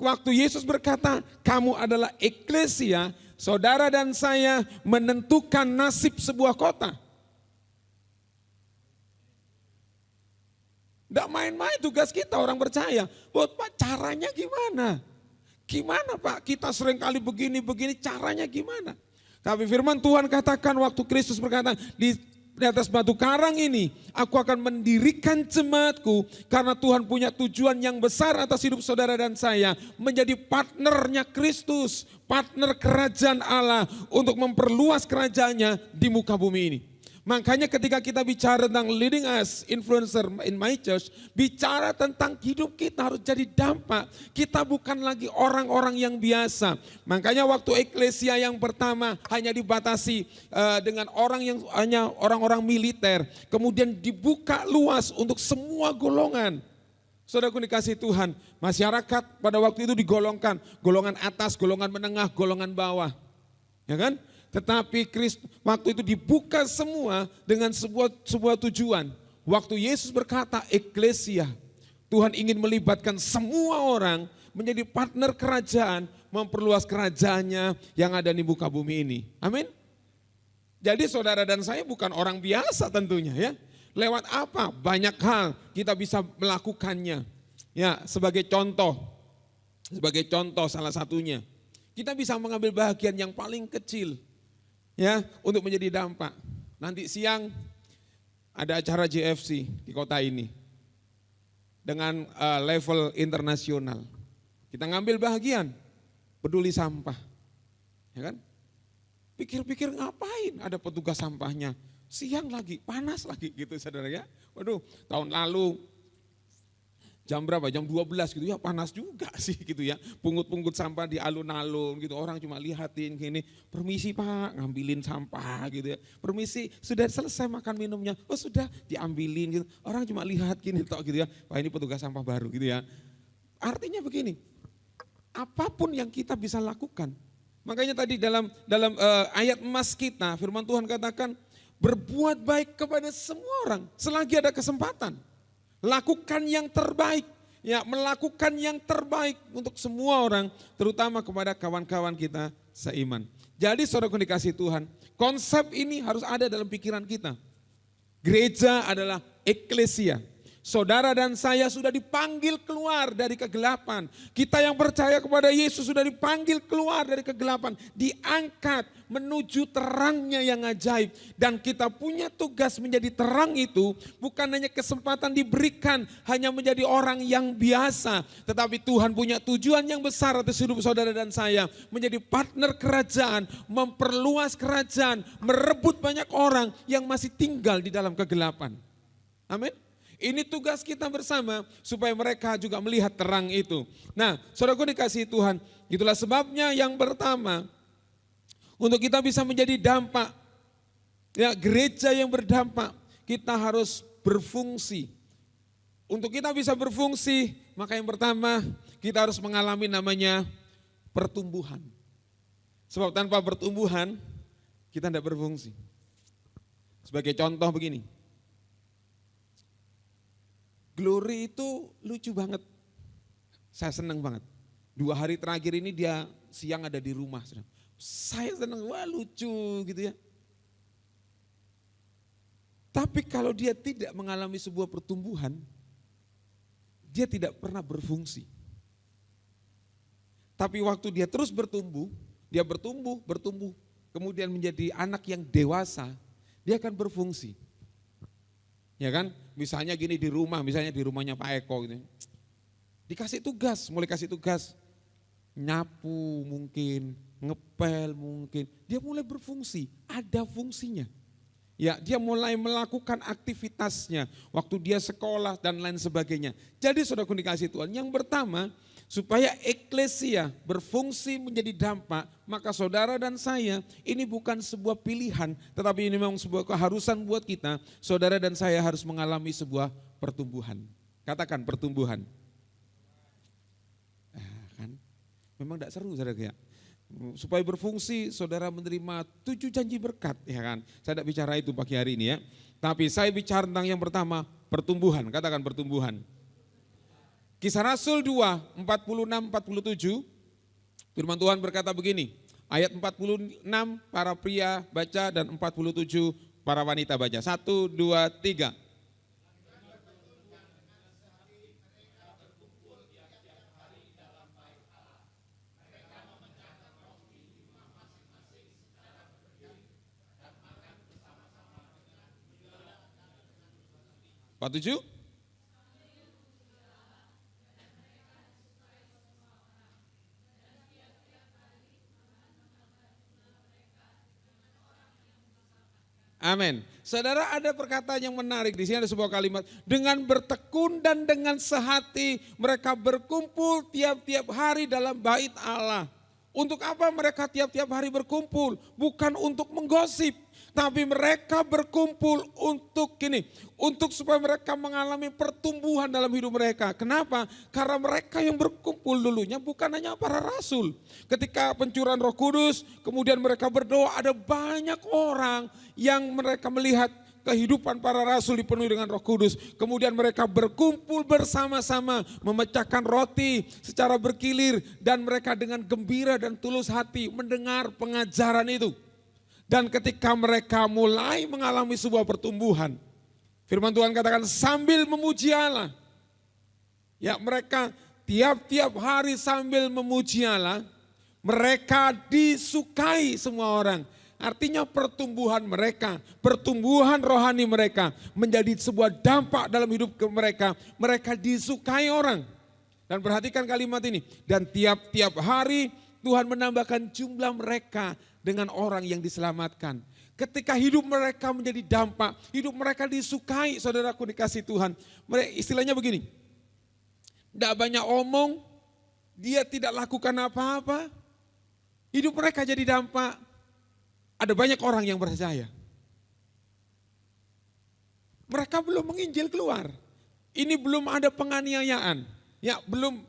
Waktu Yesus berkata, kamu adalah eklesia, saudara dan saya menentukan nasib sebuah kota. Tidak main-main tugas kita orang percaya. Buat Pak, caranya gimana? Gimana Pak? Kita seringkali begini-begini, caranya gimana? Tapi firman Tuhan katakan waktu Kristus berkata, di atas batu karang ini aku akan mendirikan jemaatku, karena Tuhan punya tujuan yang besar atas hidup saudara dan saya, menjadi partnernya Kristus, partner kerajaan Allah untuk memperluas kerajaannya di muka bumi ini. Makanya ketika kita bicara tentang leading us influencer in my church, bicara tentang hidup kita harus jadi dampak. Kita bukan lagi orang-orang yang biasa. Makanya waktu eklesia yang pertama hanya dibatasi dengan orang yang hanya orang-orang militer, kemudian dibuka luas untuk semua golongan. Saudaraku dikasih Tuhan, masyarakat pada waktu itu digolongkan, golongan atas, golongan menengah, golongan bawah. Ya kan? Tetapi waktu itu dibuka semua dengan sebuah tujuan. Waktu Yesus berkata eklesia, Tuhan ingin melibatkan semua orang menjadi partner kerajaan, memperluas kerajaannya yang ada di muka bumi ini. Amin. Jadi saudara dan saya bukan orang biasa tentunya ya. Lewat apa? Banyak hal kita bisa melakukannya. Ya, sebagai contoh salah satunya. Kita bisa mengambil bagian yang paling kecil. Ya, untuk menjadi dampak. Nanti siang ada acara JFC di kota ini dengan level internasional. Kita ngambil bagian peduli sampah, ya kan? Pikir-pikir ngapain ada petugas sampahnya? Siang lagi, panas lagi gitu saudara ya. Waduh, tahun lalu jam berapa? Jam 12 gitu ya, panas juga sih gitu ya. Pungut-pungut sampah di alun-alun gitu, orang cuma lihatin gini, permisi Pak ngambilin sampah gitu ya. Permisi, sudah selesai makan minumnya, oh sudah diambilin gitu. Orang cuma lihat gini tok gitu ya, wah ini petugas sampah baru gitu ya. Artinya begini, apapun yang kita bisa lakukan. Makanya tadi dalam ayat emas kita, firman Tuhan katakan, berbuat baik kepada semua orang selagi ada kesempatan. Lakukan yang terbaik, ya melakukan yang terbaik untuk semua orang, terutama kepada kawan-kawan kita seiman. Jadi saudaraku dikasih Tuhan, konsep ini harus ada dalam pikiran kita. Gereja adalah eklesia. Saudara dan saya sudah dipanggil keluar dari kegelapan. Kita yang percaya kepada Yesus sudah dipanggil keluar dari kegelapan. Diangkat menuju terangnya yang ajaib. Dan kita punya tugas menjadi terang itu bukan hanya kesempatan diberikan hanya menjadi orang yang biasa. Tetapi Tuhan punya tujuan yang besar atas hidup saudara dan saya. Menjadi partner kerajaan, memperluas kerajaan, merebut banyak orang yang masih tinggal di dalam kegelapan. Amin. Ini tugas kita bersama supaya mereka juga melihat terang itu. Nah, saudaraku dikasihi Tuhan, itulah sebabnya yang pertama untuk kita bisa menjadi dampak, ya gereja yang berdampak, kita harus berfungsi. Untuk kita bisa berfungsi, maka yang pertama kita harus mengalami namanya pertumbuhan. Sebab tanpa pertumbuhan kita tidak berfungsi. Sebagai contoh begini. Glory itu lucu banget, saya senang banget. 2 hari terakhir ini dia siang ada di rumah. Saya senang, wah lucu gitu ya. Tapi kalau dia tidak mengalami sebuah pertumbuhan, dia tidak pernah berfungsi. Tapi waktu dia terus bertumbuh, dia bertumbuh, kemudian menjadi anak yang dewasa, dia akan berfungsi. Ya kan, misalnya gini di rumah, misalnya di rumahnya Pak Eko gitu. Dikasih tugas, mulai kasih tugas, nyapu mungkin, ngepel mungkin, dia mulai berfungsi, ada fungsinya. Ya, dia mulai melakukan aktivitasnya, waktu dia sekolah dan lain sebagainya. Jadi saudaraku dikasih Tuhan, yang pertama supaya eklesia berfungsi menjadi dampak, maka saudara dan saya ini bukan sebuah pilihan, tetapi ini memang sebuah keharusan buat kita. Saudara dan saya harus mengalami sebuah pertumbuhan. Katakan pertumbuhan. Kan? Memang tidak seru saudara ya. Supaya berfungsi saudara menerima 7 janji berkat, ya kan. Saya tidak bicara itu pagi hari ini ya. Tapi saya bicara tentang yang pertama, pertumbuhan. Katakan pertumbuhan. Kisah Rasul 2, 46-47, firman Tuhan berkata begini, ayat 46 para pria baca dan 47 para wanita baca. 1, 2, 3. 47? Amin. Saudara, ada perkataan yang menarik di sini, ada sebuah kalimat, dengan bertekun dan dengan sehati mereka berkumpul tiap-tiap hari dalam bait Allah. Untuk apa mereka tiap-tiap hari berkumpul? Bukan untuk menggosip, tapi mereka berkumpul untuk untuk supaya mereka mengalami pertumbuhan dalam hidup mereka. Kenapa? Karena mereka yang berkumpul dulunya bukan hanya para rasul. Ketika pencurahan Roh Kudus, kemudian mereka berdoa, ada banyak orang yang mereka melihat kehidupan para rasul dipenuhi dengan Roh Kudus. Kemudian mereka berkumpul bersama-sama, memecahkan roti secara bergilir, dan mereka dengan gembira dan tulus hati mendengar pengajaran itu. Dan ketika mereka mulai mengalami sebuah pertumbuhan, firman Tuhan katakan sambil memuji Allah. Ya, mereka tiap-tiap hari sambil memuji Allah, mereka disukai semua orang. Artinya pertumbuhan mereka, pertumbuhan rohani mereka menjadi sebuah dampak dalam hidup mereka. Mereka disukai orang. Dan perhatikan kalimat ini. Dan tiap-tiap hari Tuhan menambahkan jumlah mereka dengan orang yang diselamatkan. Ketika hidup mereka menjadi dampak, hidup mereka disukai, saudaraku dikasih Tuhan. Istilahnya begini, tidak banyak omong, dia tidak lakukan apa-apa, hidup mereka jadi dampak. Ada banyak orang yang percaya. Mereka belum menginjil keluar. Ini belum ada penganiayaan. Ya, belum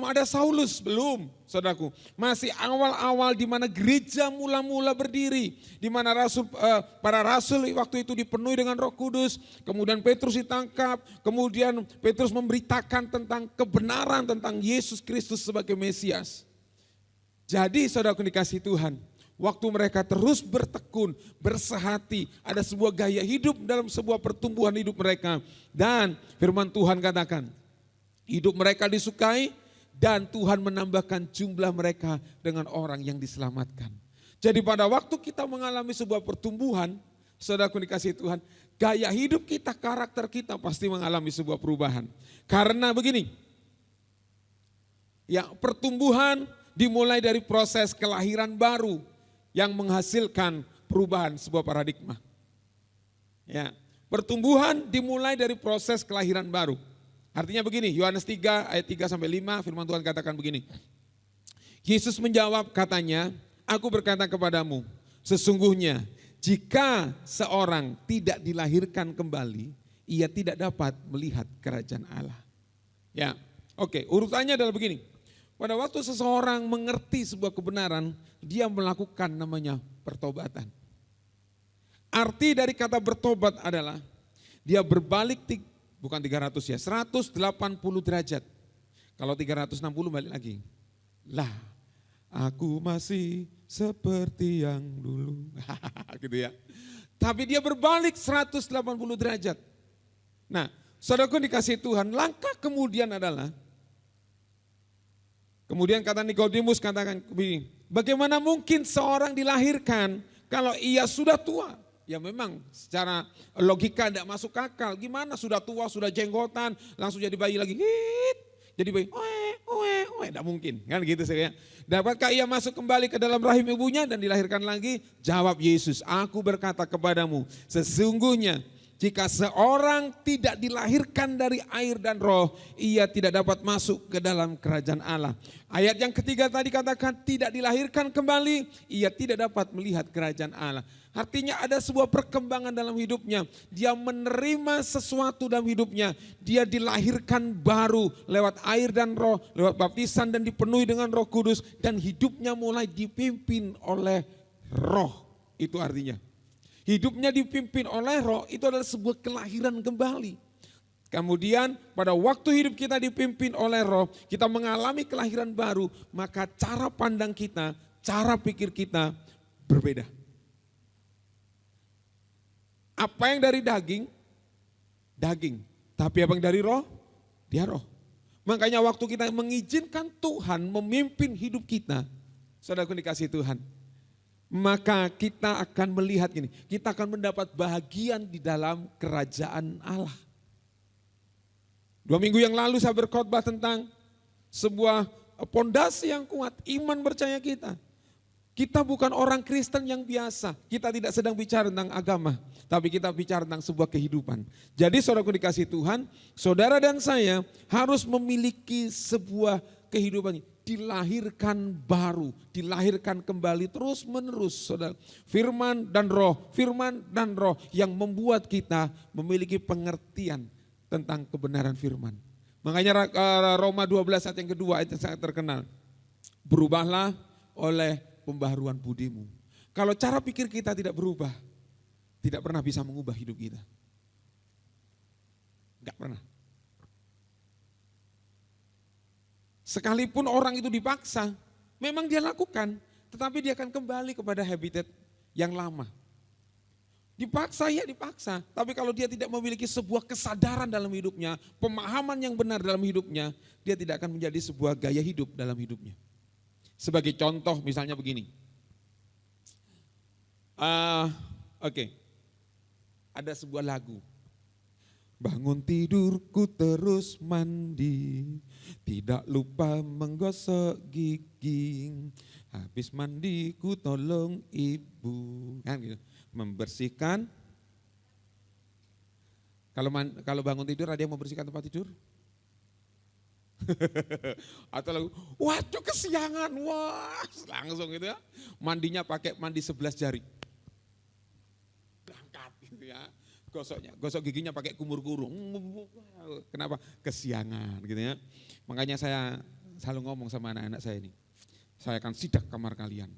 ada Saulus, belum, saudaraku. Masih awal-awal di mana gereja mula-mula berdiri, di mana para rasul waktu itu dipenuhi dengan Roh Kudus, kemudian Petrus ditangkap, kemudian Petrus memberitakan tentang kebenaran tentang Yesus Kristus sebagai Mesias. Jadi saudaraku dikasih Tuhan, waktu mereka terus bertekun, bersehati, ada sebuah gaya hidup dalam sebuah pertumbuhan hidup mereka. Dan firman Tuhan katakan, hidup mereka disukai dan Tuhan menambahkan jumlah mereka dengan orang yang diselamatkan. Jadi pada waktu kita mengalami sebuah pertumbuhan, saudaraku dikasih Tuhan, gaya hidup kita, karakter kita pasti mengalami sebuah perubahan. Karena begini, ya pertumbuhan dimulai dari proses kelahiran baru yang menghasilkan perubahan sebuah paradigma. Ya, pertumbuhan dimulai dari proses kelahiran baru. Artinya begini, Yohanes 3 ayat 3 sampai 5 firman Tuhan katakan begini. Yesus menjawab katanya, aku berkata kepadamu, sesungguhnya jika seorang tidak dilahirkan kembali, ia tidak dapat melihat kerajaan Allah. Ya, oke, urutannya adalah begini. Pada waktu seseorang mengerti sebuah kebenaran, dia melakukan namanya pertobatan. Arti dari kata bertobat adalah dia berbalik, bukan 300 ya, 180 derajat. Kalau 360 balik lagi. Lah, aku masih seperti yang dulu. Gitu ya. Tapi dia berbalik 180 derajat. Nah, saudaraku dikasih Tuhan, langkah kemudian adalah, kemudian kata Nikodemus katakan begini, bagaimana mungkin seorang dilahirkan kalau ia sudah tua? Ya memang secara logika tidak masuk akal. Gimana sudah tua, sudah jenggotan, langsung jadi bayi lagi. Jadi bayi, tidak mungkin. Kan gitu saya. Dapatkah ia masuk kembali ke dalam rahim ibunya dan dilahirkan lagi? Jawab Yesus, aku berkata kepadamu, sesungguhnya jika seorang tidak dilahirkan dari air dan roh, ia tidak dapat masuk ke dalam kerajaan Allah. Ayat yang ketiga tadi katakan tidak dilahirkan kembali, ia tidak dapat melihat kerajaan Allah. Artinya ada sebuah perkembangan dalam hidupnya. Dia menerima sesuatu dalam hidupnya. Dia dilahirkan baru lewat air dan roh, lewat baptisan dan dipenuhi dengan Roh Kudus. Dan hidupnya mulai dipimpin oleh roh. Itu artinya. Hidupnya dipimpin oleh roh itu adalah sebuah kelahiran kembali. Kemudian pada waktu hidup kita dipimpin oleh roh, kita mengalami kelahiran baru, maka cara pandang kita, cara pikir kita berbeda. Apa yang dari daging, daging. Tapi apa yang dari roh, dia roh. Makanya waktu kita mengizinkan Tuhan memimpin hidup kita, saudaraku dikasih Tuhan, maka kita akan melihat gini, kita akan mendapat bahagian di dalam kerajaan Allah. 2 minggu yang lalu saya berkhotbah tentang sebuah pondasi yang kuat, iman percaya kita. Kita bukan orang Kristen yang biasa, kita tidak sedang bicara tentang agama, tapi kita bicara tentang sebuah kehidupan. Jadi saudaraku dikasih Tuhan, saudara dan saya harus memiliki sebuah kehidupan, dilahirkan baru, dilahirkan kembali terus menerus. Saudara. Firman dan roh yang membuat kita memiliki pengertian tentang kebenaran firman. Makanya Roma 12 ayat yang kedua itu sangat terkenal. Berubahlah oleh pembaharuan budimu. Kalau cara pikir kita tidak berubah, tidak pernah bisa mengubah hidup kita. Enggak pernah. Sekalipun orang itu dipaksa, memang dia lakukan, tetapi dia akan kembali kepada habitat yang lama. Dipaksa ya dipaksa, tapi kalau dia tidak memiliki sebuah kesadaran dalam hidupnya, pemahaman yang benar dalam hidupnya, dia tidak akan menjadi sebuah gaya hidup dalam hidupnya. Sebagai contoh misalnya begini. Oke. Ada sebuah lagu. Bangun tidurku terus mandi, tidak lupa menggosok gigi. Habis mandi ku tolong ibu. Kan gitu. Membersihkan. Kalau bangun tidur ada yang membersihkan tempat tidur? Atau lagu, waduh kesiangan, wah langsung gitu ya. Mandinya pakai mandi 11 jari. Berangkat gitu ya. Gosok giginya pakai kumur kurung. Kenapa? Kesiangan gitu ya. Makanya saya selalu ngomong sama anak-anak saya ini. Saya akan sidak kamar kalian.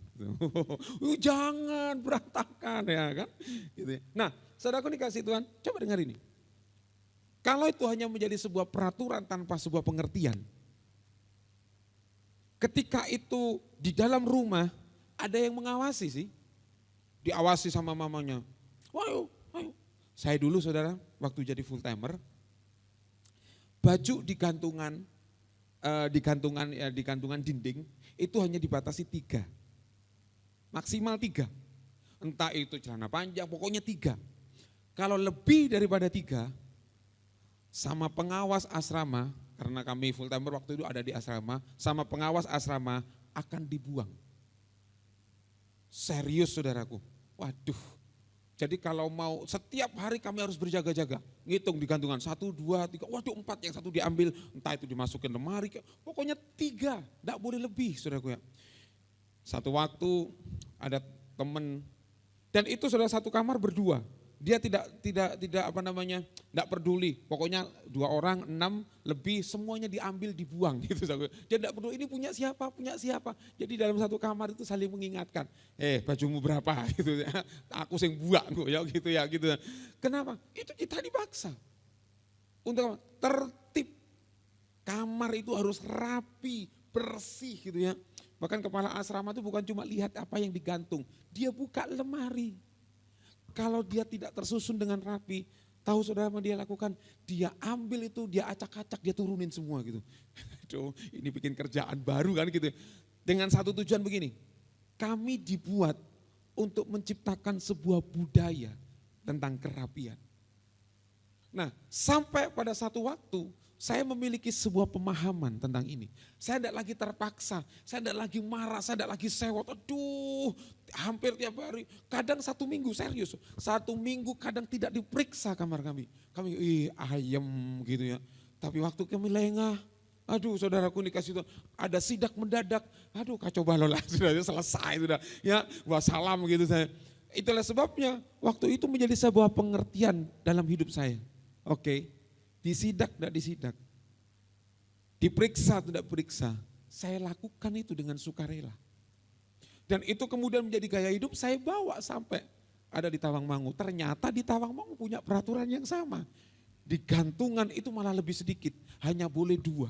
Jangan berantakan ya kan. Gitu ya. Nah saudaraku dikasih Tuhan, coba dengar ini. Kalau itu hanya menjadi sebuah peraturan tanpa sebuah pengertian. Ketika itu di dalam rumah ada yang mengawasi sih. Diawasi sama mamanya. Ayo. Saya dulu saudara waktu jadi full timer. Baju di gantungan dinding itu hanya dibatasi 3. Maksimal 3. Entah itu celana panjang pokoknya 3. Kalau lebih daripada 3. Sama pengawas asrama, karena kami full timer waktu itu ada di asrama, sama pengawas asrama akan dibuang. Serius saudaraku, waduh. Jadi kalau mau setiap hari kami harus berjaga-jaga, ngitung di gantungan 1, 2, 3, waduh 4 yang 1 diambil, entah itu dimasukin lemari, pokoknya 3, enggak boleh lebih saudaraku ya. Satu waktu ada teman, dan itu saudara satu kamar berdua. Dia tidak enggak peduli. Pokoknya 2 orang, 6 lebih semuanya diambil dibuang gitu. Dia enggak peduli ini punya siapa. Jadi dalam satu kamar itu saling mengingatkan. Bajumu berapa gitu ya. Aku sing buang kok ya gitu. Kenapa? Itu kita dipaksa. Untuk tertib. Kamar itu harus rapi, bersih gitu ya. Bahkan kepala asrama itu bukan cuma lihat apa yang digantung. Dia buka lemari. Kalau dia tidak tersusun dengan rapi, tahu saudara apa dia lakukan? Dia ambil itu, dia acak-acak, dia turunin semua gitu. Aduh, ini bikin kerjaan baru kan gitu. Dengan satu tujuan begini, kami dibuat untuk menciptakan sebuah budaya tentang kerapian. Nah sampai pada satu waktu, saya memiliki sebuah pemahaman tentang ini. Saya tidak lagi terpaksa, saya tidak lagi marah, saya tidak lagi sewot. Aduh, hampir tiap hari. Kadang 1 minggu, serius. 1 minggu kadang tidak diperiksa kamar kami. Kami ayem gitu ya. Tapi waktu kami lengah, aduh saudaraku dikasih itu ada sidak mendadak. Aduh kacau balau lah, sudah selesai sudah. Ya, wassalam gitu saya. Itulah sebabnya waktu itu menjadi sebuah pengertian dalam hidup saya. Oke. Disidak tidak disidak, diperiksa tidak periksa, saya lakukan itu dengan sukarela. Dan itu kemudian menjadi gaya hidup saya bawa sampai ada di Tawangmangu. Ternyata di Tawangmangu punya peraturan yang sama. Di gantungan itu malah lebih sedikit, hanya boleh 2.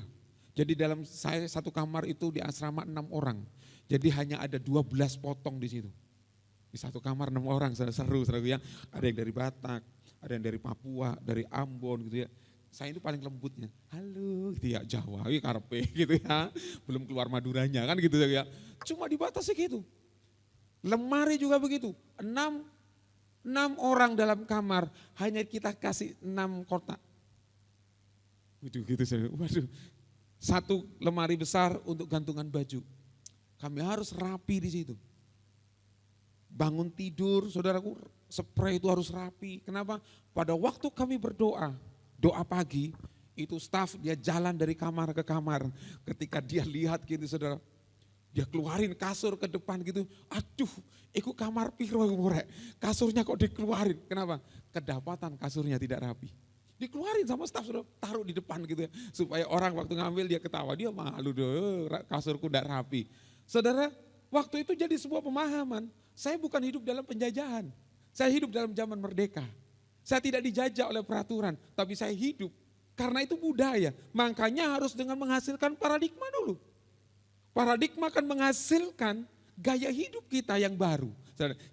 Jadi dalam saya satu kamar itu di asrama 6 orang. Jadi hanya ada 12 potong di situ. Di satu kamar 6 orang, seru ya. Ada yang dari Batak, ada yang dari Papua, dari Ambon gitu ya. Saya itu paling lembutnya, halo gitu ya, Jawa, karpe gitu ya, belum keluar Maduranya kan gitu ya. Cuma dibatasi gitu. Lemari juga begitu. 6 orang dalam kamar, hanya kita kasih 6 kotak. Waduh, gitu saya. Waduh. Satu lemari besar untuk gantungan baju. Kami harus rapi di situ. Bangun tidur, saudaraku, spray itu harus rapi. Kenapa? Pada waktu kami berdoa, doa pagi, itu staf dia jalan dari kamar ke kamar. Ketika dia lihat gitu saudara, dia keluarin kasur ke depan gitu. Aduh, itu kamar piro ngorek. Kasurnya kok dikeluarin. Kenapa? Kedapatan kasurnya tidak rapi. Dikeluarin sama staf, sudah taruh di depan gitu ya. Supaya orang waktu ngambil dia ketawa, dia malu deh kasurku tidak rapi. Saudara, waktu itu jadi sebuah pemahaman. Saya bukan hidup dalam penjajahan. Saya hidup dalam zaman merdeka. Saya tidak dijajah oleh peraturan, tapi saya hidup. Karena itu budaya, makanya harus dengan menghasilkan paradigma dulu. Paradigma akan menghasilkan gaya hidup kita yang baru.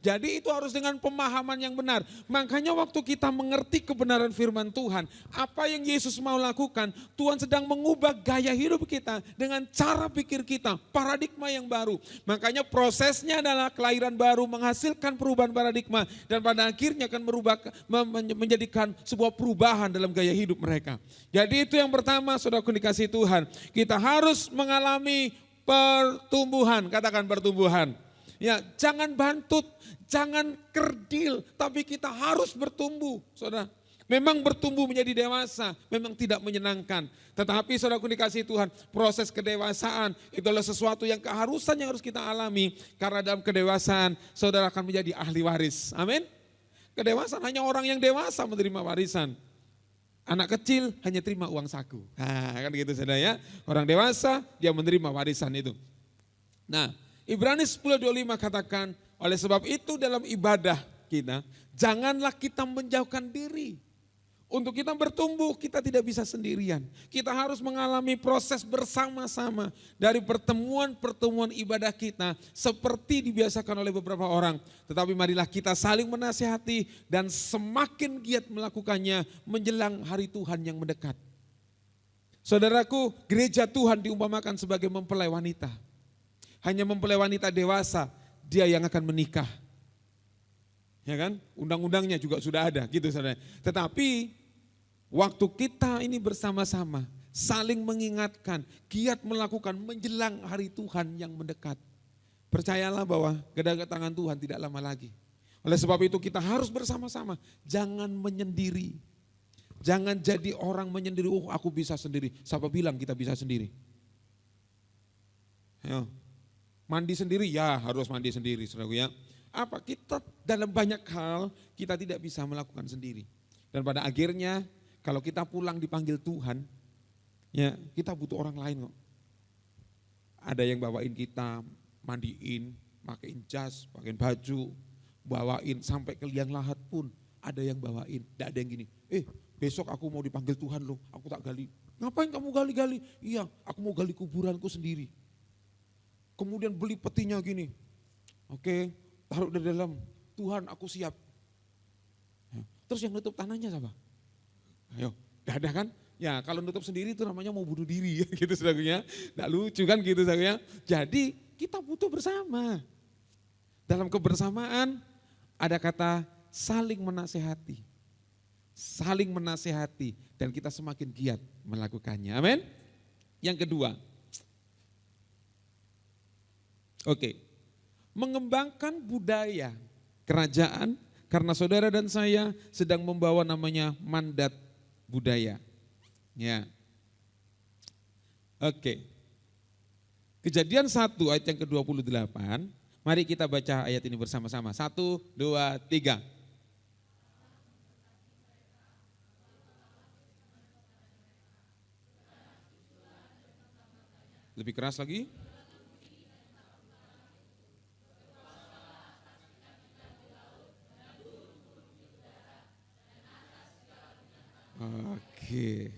Jadi itu harus dengan pemahaman yang benar. Makanya waktu kita mengerti kebenaran firman Tuhan, apa yang Yesus mau lakukan, Tuhan sedang mengubah gaya hidup kita dengan cara pikir kita, paradigma yang baru. Makanya prosesnya adalah kelahiran baru, menghasilkan perubahan paradigma, dan pada akhirnya akan menjadikan sebuah perubahan dalam gaya hidup mereka. Jadi itu yang pertama, saudaraku dikasih Tuhan, kita harus mengalami pertumbuhan, katakan pertumbuhan. Ya, jangan bantut, jangan kerdil, tapi kita harus bertumbuh, saudara. Memang bertumbuh menjadi dewasa, memang tidak menyenangkan. Tetapi saudaraku dikasih Tuhan, proses kedewasaan itu adalah sesuatu yang keharusan yang harus kita alami. Karena dalam kedewasaan, saudara akan menjadi ahli waris. Amin. Kedewasaan hanya orang yang dewasa menerima warisan. Anak kecil hanya terima uang saku. Nah, kan gitu saudara ya. Orang dewasa dia menerima warisan itu. Nah, Ibrani 10:25 katakan, oleh sebab itu dalam ibadah kita, janganlah kita menjauhkan diri. Untuk kita bertumbuh, kita tidak bisa sendirian. Kita harus mengalami proses bersama-sama dari pertemuan-pertemuan ibadah kita seperti dibiasakan oleh beberapa orang. Tetapi marilah kita saling menasihati dan semakin giat melakukannya menjelang hari Tuhan yang mendekat. Saudaraku, gereja Tuhan diumpamakan sebagai mempelai wanita. Hanya mempelai wanita dewasa, dia yang akan menikah. Ya kan? Undang-undangnya juga sudah ada gitu saudara. Tetapi waktu kita ini bersama-sama saling mengingatkan, giat melakukan menjelang hari Tuhan yang mendekat. Percayalah bahwa kedatangan Tuhan tidak lama lagi. Oleh sebab itu kita harus bersama-sama, jangan menyendiri. Jangan jadi orang menyendiri, oh aku bisa sendiri. Siapa bilang kita bisa sendiri? Ayo. Mandi sendiri, ya harus mandi sendiri saudaraku ya. Apa kita dalam banyak hal kita tidak bisa melakukan sendiri. Dan pada akhirnya kalau kita pulang dipanggil Tuhan, ya kita butuh orang lain kok. Ada yang bawain kita, mandiin, pakein jas, pakein baju, bawain sampai ke liang lahat pun ada yang bawain. Tidak ada yang gini, besok aku mau dipanggil Tuhan loh, aku tak gali. Ngapain kamu gali-gali? Iya, aku mau gali kuburanku sendiri. Kemudian beli petinya gini, oke, taruh di dalam, Tuhan aku siap. Terus yang nutup tanahnya siapa? Ayo, gak ada kan? Ya kalau nutup sendiri itu namanya mau bunuh diri gitu saudaraku. Gak lucu kan gitu saudaraku. Jadi kita butuh bersama. Dalam kebersamaan ada kata saling menasehati. Saling menasehati dan kita semakin giat melakukannya. Amin. Yang kedua, mengembangkan budaya kerajaan karena saudara dan saya sedang membawa namanya mandat budaya. Ya. Kejadian 1 ayat yang ke-28. Mari kita baca ayat ini bersama-sama. 1, 2, 3. Lebih keras lagi. Oke,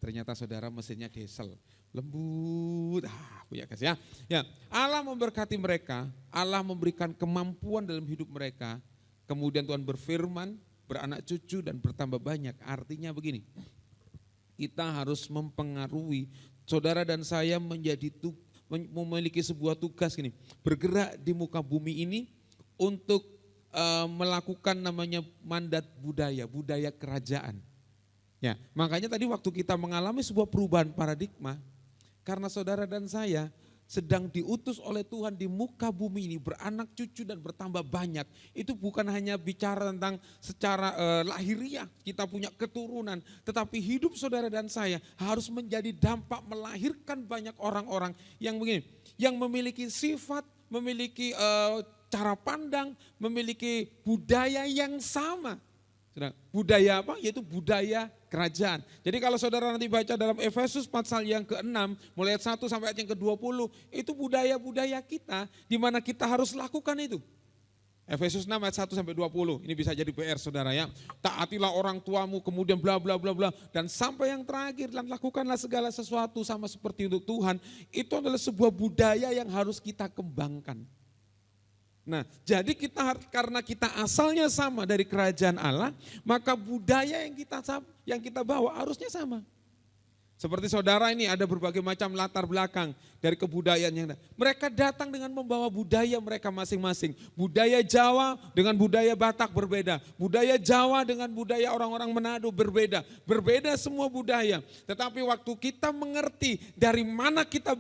ternyata saudara mesinnya diesel, lembut, punya kasih ya. Ya, Allah memberkati mereka, Allah memberikan kemampuan dalam hidup mereka. Kemudian Tuhan berfirman, beranak cucu dan bertambah banyak. Artinya begini, kita harus mempengaruhi saudara dan saya memiliki sebuah tugas gini, bergerak di muka bumi ini untuk melakukan namanya mandat budaya kerajaan. Ya, makanya tadi waktu kita mengalami sebuah perubahan paradigma, karena saudara dan saya sedang diutus oleh Tuhan di muka bumi ini beranak cucu dan bertambah banyak. Itu bukan hanya bicara tentang secara lahiriah kita punya keturunan, tetapi hidup saudara dan saya harus menjadi dampak melahirkan banyak orang-orang yang begini, yang memiliki sifat, memiliki cara pandang, memiliki budaya yang sama. Budaya apa? Yaitu budaya kerajaan. Jadi kalau saudara nanti baca dalam Efesus pasal yang ke-6, mulai ayat 1 sampai ayat yang ke-20, itu budaya-budaya kita, di mana kita harus lakukan itu. Efesus 6 ayat 1 sampai 20, ini bisa jadi PR saudara ya. Taatilah orang tuamu, kemudian bla bla bla bla, dan sampai yang terakhir, dan lakukanlah segala sesuatu sama seperti untuk Tuhan. Itu adalah sebuah budaya yang harus kita kembangkan. Nah, jadi karena kita asalnya sama dari kerajaan Allah, maka budaya yang kita bawa harusnya sama. Seperti saudara ini ada berbagai macam latar belakang dari kebudayaan yang ada. Mereka datang dengan membawa budaya mereka masing-masing. Budaya Jawa dengan budaya Batak berbeda. Budaya Jawa dengan budaya orang-orang Manado berbeda. Berbeda semua budaya. Tetapi waktu kita mengerti dari mana kita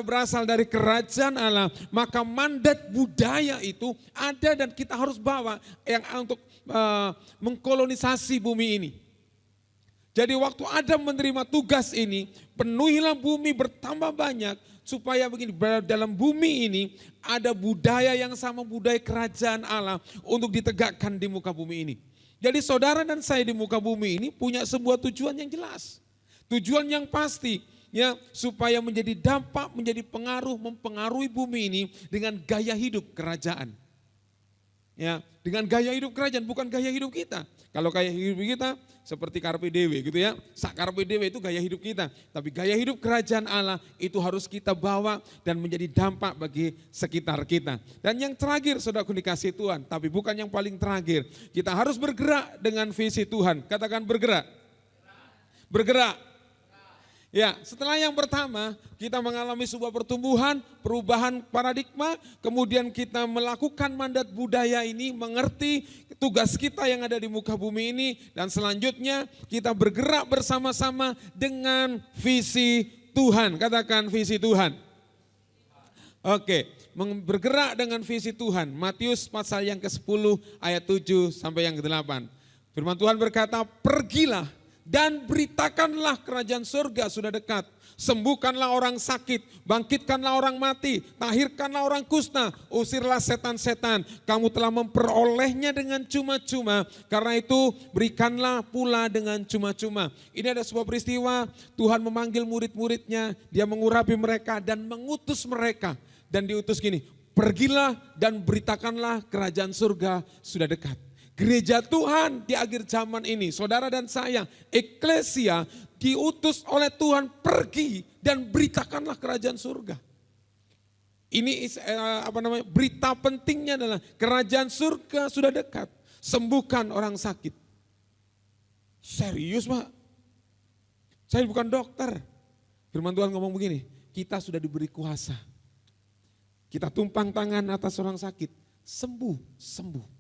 berasal dari kerajaan Allah, maka mandat budaya itu ada dan kita harus bawa yang untuk mengkolonisasi bumi ini. Jadi waktu Adam menerima tugas ini, penuhilah bumi bertambah banyak, supaya begini, dalam bumi ini ada budaya yang sama, budaya kerajaan Allah untuk ditegakkan di muka bumi ini. Jadi saudara dan saya di muka bumi ini punya sebuah tujuan yang jelas, tujuan yang pasti, ya, supaya menjadi dampak, menjadi pengaruh, mempengaruhi bumi ini dengan gaya hidup kerajaan. Ya, dengan gaya hidup kerajaan, bukan gaya hidup kita. Kalau gaya hidup kita seperti Carpe Diem gitu ya, Carpe Diem itu gaya hidup kita. Tapi gaya hidup kerajaan Allah itu harus kita bawa dan menjadi dampak bagi sekitar kita. Dan yang terakhir saudaraku dikasih Tuhan, tapi bukan yang paling terakhir. Kita harus bergerak dengan visi Tuhan. Katakan bergerak. Bergerak. Ya, setelah yang pertama kita mengalami sebuah pertumbuhan, perubahan paradigma, kemudian kita melakukan mandat budaya ini, mengerti tugas kita yang ada di muka bumi ini, dan selanjutnya kita bergerak bersama-sama dengan visi Tuhan. Katakan visi Tuhan. Oke, bergerak dengan visi Tuhan. Matius pasal yang ke-10 ayat 7 sampai yang ke-8. Firman Tuhan berkata, pergilah dan beritakanlah kerajaan surga sudah dekat. Sembuhkanlah orang sakit, bangkitkanlah orang mati, tahirkanlah orang kusta, usirlah setan-setan. Kamu telah memperolehnya dengan cuma-cuma, karena itu berikanlah pula dengan cuma-cuma. Ini ada sebuah peristiwa, Tuhan memanggil murid-muridnya, dia mengurapi mereka dan mengutus mereka. Dan diutus gini, pergilah dan beritakanlah kerajaan surga sudah dekat. Gereja Tuhan di akhir zaman ini, saudara dan saya, eklesia diutus oleh Tuhan pergi dan beritakanlah kerajaan surga. Ini berita pentingnya adalah kerajaan surga sudah dekat. Sembuhkan orang sakit. Serius Pak? Saya bukan dokter. Firman Tuhan ngomong begini, kita sudah diberi kuasa. Kita tumpang tangan atas orang sakit, sembuh.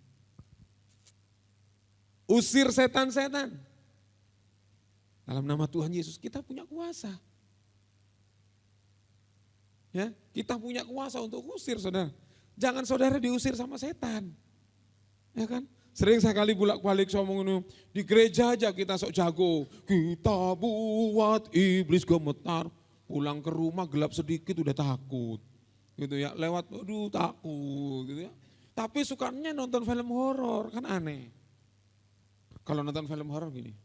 Usir setan-setan. Dalam nama Tuhan Yesus kita punya kuasa. Ya, kita punya kuasa untuk usir saudara. Jangan saudara diusir sama setan. Ya kan? Sering sekali bolak-balik ngomong ini, di gereja aja kita sok jago. Kita buat iblis gemetar. Pulang ke rumah gelap sedikit udah takut. Gitu ya, lewat aduh takut gitu ya. Tapi sukanya nonton film horor, kan aneh. Kalau nonton film horor gini,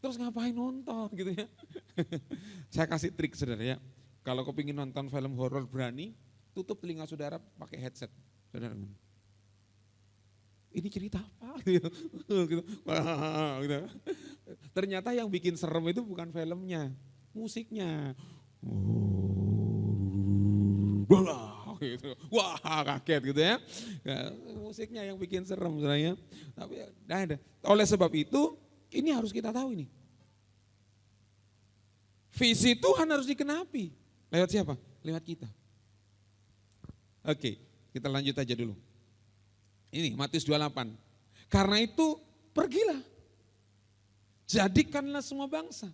terus ngapain nonton gitu ya. Saya kasih trik saudara ya, kalau kepingin nonton film horor berani, tutup telinga saudara pakai headset. Saudara, ini cerita apa gitu. Gitu. Ternyata yang bikin serem itu bukan filmnya, musiknya. Gitu. Wah kaget gitu ya. Musiknya yang bikin serem sebenarnya. Tapi ada. Oleh sebab itu ini harus kita tahu ini. Visi Tuhan harus dikenapi. Lewat siapa? Lewat kita. Oke, Kita lanjut aja dulu. Ini Matius 28. Karena itu pergilah. Jadikanlah semua bangsa.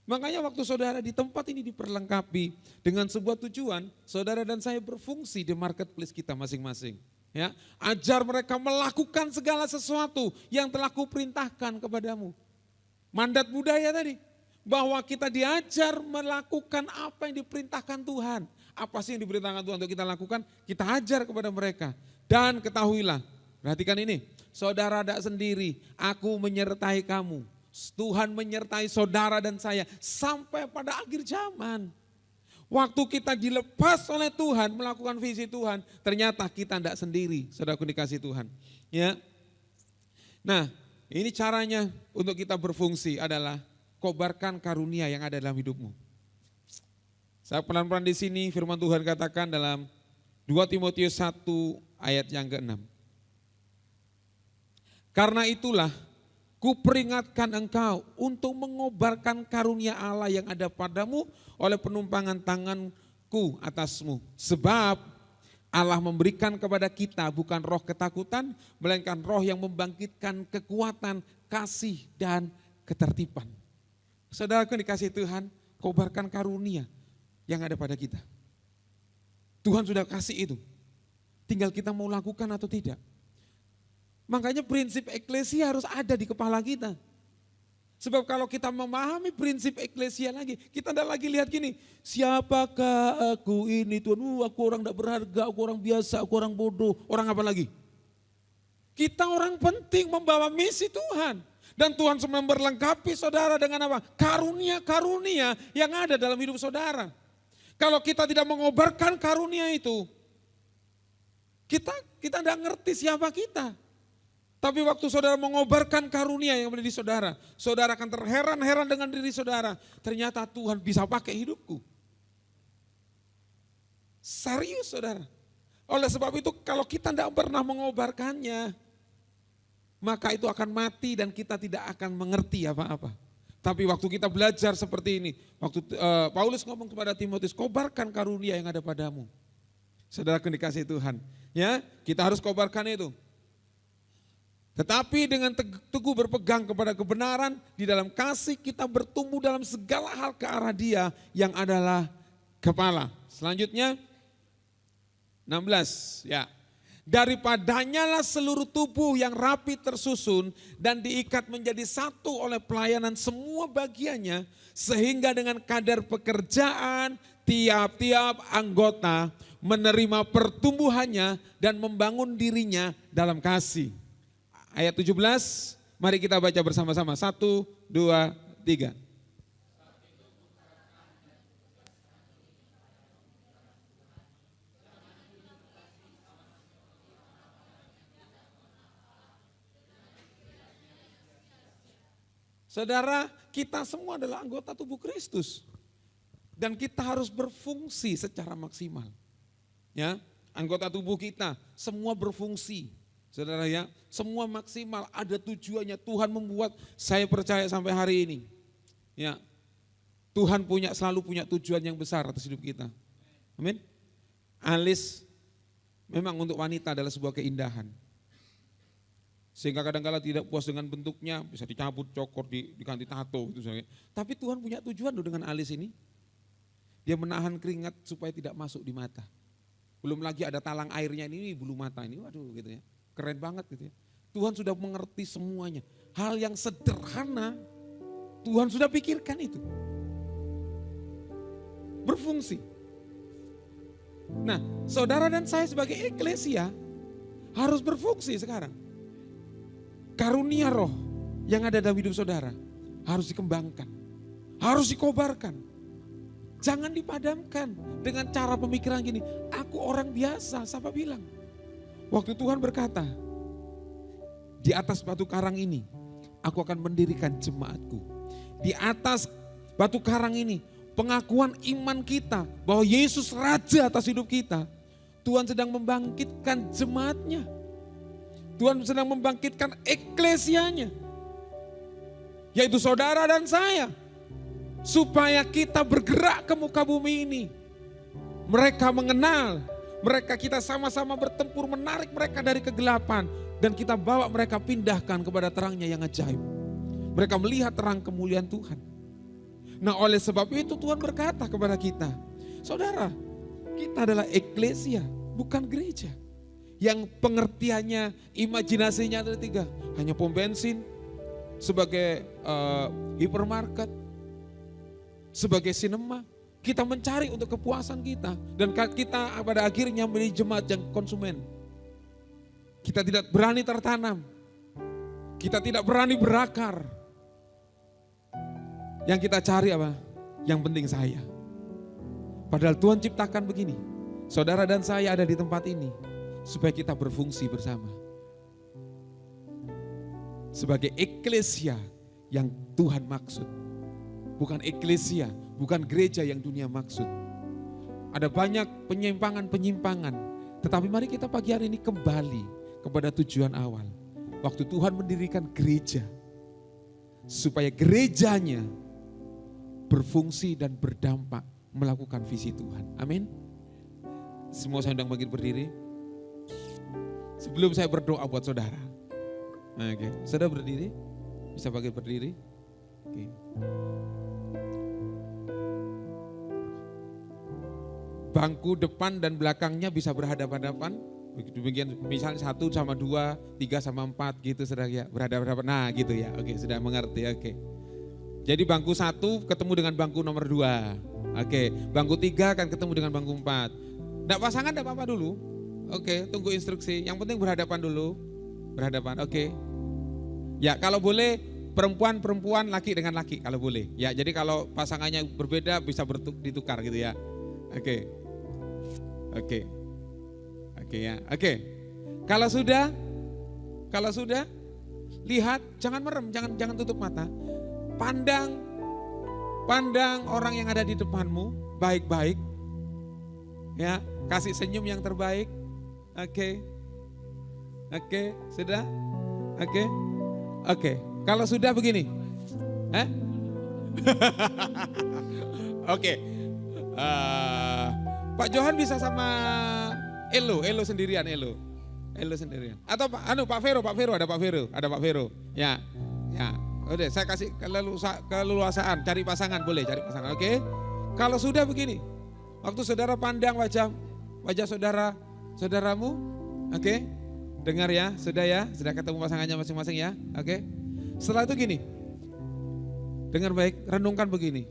Makanya waktu saudara di tempat ini diperlengkapi dengan sebuah tujuan, saudara dan saya berfungsi di marketplace kita masing-masing. Ya, ajar mereka melakukan segala sesuatu yang telah kuperintahkan kepadamu. Mandat budaya tadi, bahwa kita diajar melakukan apa yang diperintahkan Tuhan. Apa sih yang diperintahkan Tuhan untuk kita lakukan? Kita ajar kepada mereka. Dan ketahuilah, perhatikan ini, saudara tidak sendiri, aku menyertai kamu. Tuhan menyertai saudara dan saya sampai pada akhir zaman. Waktu kita dilepas oleh Tuhan melakukan visi Tuhan, ternyata kita tidak sendiri, saudaraku dikasih Tuhan. Ya. Nah, ini caranya untuk kita berfungsi adalah kobarkan karunia yang ada dalam hidupmu. Saya pelan-pelan di sini firman Tuhan katakan dalam 2 Timotius 1 ayat yang ke-6. Karena itulah kuperingatkan engkau untuk mengobarkan karunia Allah yang ada padamu oleh penumpangan tanganku atasmu. Sebab Allah memberikan kepada kita bukan roh ketakutan, melainkan roh yang membangkitkan kekuatan, kasih dan ketertiban. Saudaraku dikasih Tuhan, kobarkan karunia yang ada pada kita. Tuhan sudah kasih itu. Tinggal kita mau lakukan atau tidak. Makanya prinsip eklesia harus ada di kepala kita. Sebab kalau kita memahami prinsip eklesia lagi, kita tidak lagi lihat gini, siapakah aku ini Tuhan, aku orang tidak berharga, aku orang biasa, aku orang bodoh, orang apa lagi? Kita orang penting membawa misi Tuhan. Dan Tuhan semua memberlengkapi saudara dengan apa? Karunia-karunia yang ada dalam hidup saudara. Kalau kita tidak mengobarkan karunia itu, kita tidak ngerti siapa kita. Tapi waktu saudara mengobarkan karunia yang ada di saudara, saudara akan terheran-heran dengan diri saudara. Ternyata Tuhan bisa pakai hidupku. Serius saudara. Oleh sebab itu kalau kita tidak pernah mengobarkannya, maka itu akan mati dan kita tidak akan mengerti apa-apa. Tapi waktu kita belajar seperti ini, waktu Paulus ngomong kepada Timotius, kobarkan karunia yang ada padamu. Saudara akan dikasih Tuhan. Ya, kita harus kobarkan itu. Tetapi dengan teguh berpegang kepada kebenaran, di dalam kasih kita bertumbuh dalam segala hal ke arah Dia yang adalah kepala. Selanjutnya 16 ya. Daripadanya lah seluruh tubuh yang rapi tersusun dan diikat menjadi satu oleh pelayanan semua bagiannya, sehingga dengan kadar pekerjaan tiap-tiap anggota menerima pertumbuhannya dan membangun dirinya dalam kasih. Ayat 17, mari kita baca bersama-sama. 1, 2, 3. Saudara, kita semua adalah anggota tubuh Kristus. Dan kita harus berfungsi secara maksimal. Ya, anggota tubuh kita semua berfungsi. Saudara ya, semua maksimal, ada tujuannya. Tuhan membuat, saya percaya sampai hari ini. Ya, Tuhan selalu punya tujuan yang besar atas hidup kita. Amin. Alis memang untuk wanita adalah sebuah keindahan. Sehingga kadang-kadang tidak puas dengan bentuknya, bisa dicabut, cokor, diganti tato. Gitu. Tapi Tuhan punya tujuan loh dengan alis ini. Dia menahan keringat supaya tidak masuk di mata. Belum lagi ada talang airnya ini bulu mata ini, waduh gitu ya. Keren banget gitu ya. Tuhan sudah mengerti semuanya. Hal yang sederhana Tuhan sudah pikirkan itu. Berfungsi. Nah, saudara dan saya sebagai eklesia harus berfungsi sekarang. Karunia roh yang ada dalam hidup saudara harus dikembangkan. Harus dikobarkan. Jangan dipadamkan dengan cara pemikiran gini, aku orang biasa, siapa bilang? Waktu Tuhan berkata, di atas batu karang ini, aku akan mendirikan jemaatku. Di atas batu karang ini, pengakuan iman kita bahwa Yesus Raja atas hidup kita. Tuhan sedang membangkitkan jemaatnya. Tuhan sedang membangkitkan eklesianya. Yaitu saudara dan saya. Supaya kita bergerak ke muka bumi ini. Mereka mengenal Mereka kita sama-sama bertempur menarik mereka dari kegelapan. Dan kita bawa mereka pindahkan kepada terangnya yang ajaib. Mereka melihat terang kemuliaan Tuhan. Nah oleh sebab itu Tuhan berkata kepada kita, saudara, kita adalah eklesia, bukan gereja. Yang pengertiannya, imajinasinya ada tiga. Hanya pom bensin, sebagai hipermarket, sebagai sinema. Kita mencari untuk kepuasan kita. Dan kita pada akhirnya menjadi jemaat yang konsumen. Kita tidak berani tertanam. Kita tidak berani berakar. Yang kita cari apa? Yang penting saya. Padahal Tuhan ciptakan begini. Saudara dan saya ada di tempat ini. Supaya kita berfungsi bersama. Sebagai eklesia yang Tuhan maksud. Bukan eklesia, bukan gereja yang dunia maksud. Ada banyak penyimpangan-penyimpangan. Tetapi mari kita pagi hari ini kembali kepada tujuan awal. Waktu Tuhan mendirikan gereja. Supaya gerejanya berfungsi dan berdampak melakukan visi Tuhan. Amin. Semua saya undang bangkit berdiri. Sebelum saya berdoa buat saudara. Oke, saudara berdiri. Bisa bangkit berdiri. Oke. Bangku depan dan belakangnya bisa berhadapan-hadapan. Demikian misalnya 1 sama 2, 3 sama 4 gitu saudara ya. Berhadapan-hadapan. Nah gitu ya. Oke, sudah mengerti. Oke. Jadi bangku 1 ketemu dengan bangku nomor 2. Oke, bangku 3 akan ketemu dengan bangku 4. Nggak pasangan enggak apa-apa dulu. Oke, tunggu instruksi. Yang penting berhadapan dulu. Berhadapan. Oke. Ya, kalau boleh perempuan-perempuan, laki dengan laki kalau boleh. Ya, jadi kalau pasangannya berbeda bisa ditukar gitu ya. Oke. Oke. Oke ya. Oke. Kalau sudah lihat, jangan merem, jangan tutup mata. Pandang orang yang ada di depanmu baik-baik. Ya, kasih senyum yang terbaik. Oke. Oke, sudah? Oke. Oke. Kalau sudah begini. Oke. Pak Johan bisa sama Elo sendirian. Atau Pak Vero, ada Pak Vero. Ya. Udah, saya kasih keleluasaan, cari pasangan boleh, cari pasangan. Oke. Kalau sudah begini, waktu saudara pandang wajah saudaramu, oke. Dengar ya, sudah ketemu pasangannya masing-masing ya. Oke. Setelah itu gini. Dengar baik, renungkan begini.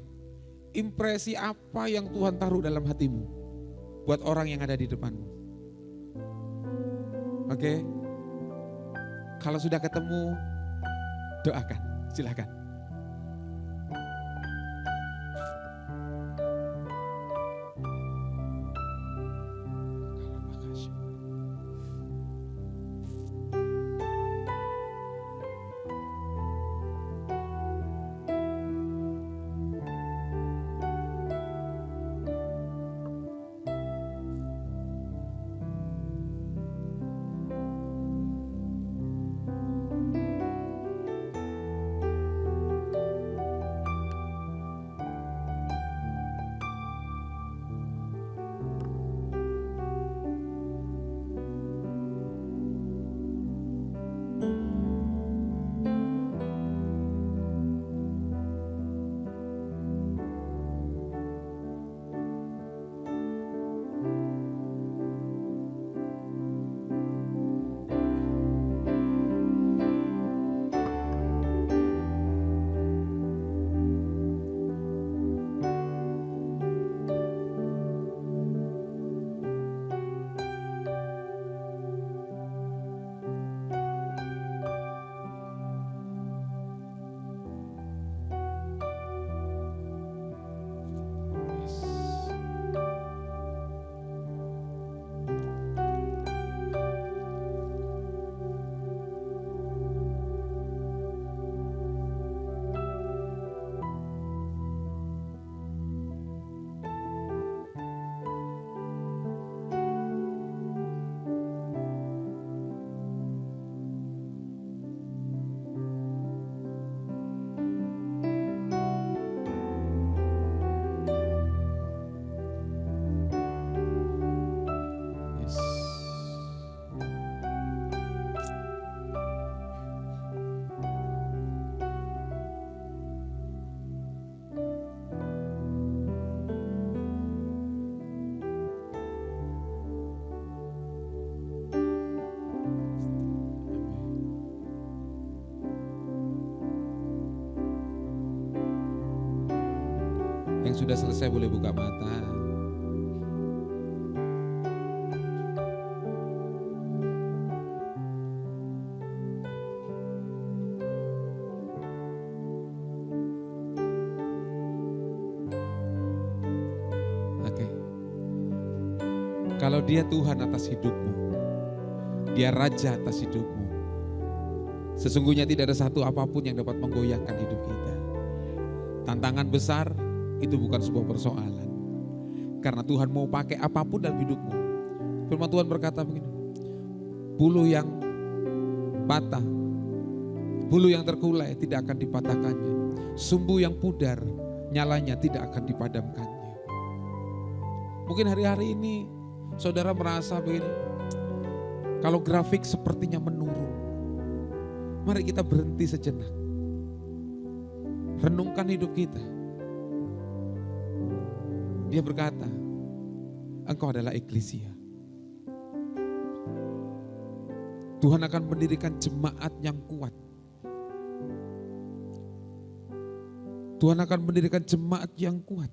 Impresi apa yang Tuhan taruh dalam hatimu buat orang yang ada di depanmu? Oke. Kalau sudah ketemu, doakan, silakan. Yang sudah selesai boleh buka mata. Oke. Kalau dia Tuhan atas hidupmu, dia Raja atas hidupmu, sesungguhnya tidak ada satu apapun yang dapat menggoyahkan hidup kita. Tantangan besar itu bukan sebuah persoalan. Karena Tuhan mau pakai apapun dalam hidupmu. Firman Tuhan berkata begini, bulu yang patah, bulu yang terkulai tidak akan dipatahkannya. Sumbu yang pudar, nyalanya tidak akan dipadamkannya. Mungkin hari-hari ini saudara merasa begini, kalau grafik sepertinya menurun. Mari kita berhenti sejenak. Renungkan hidup kita. Dia berkata, engkau adalah eklesia. Tuhan akan mendirikan jemaat yang kuat. Tuhan akan mendirikan jemaat yang kuat.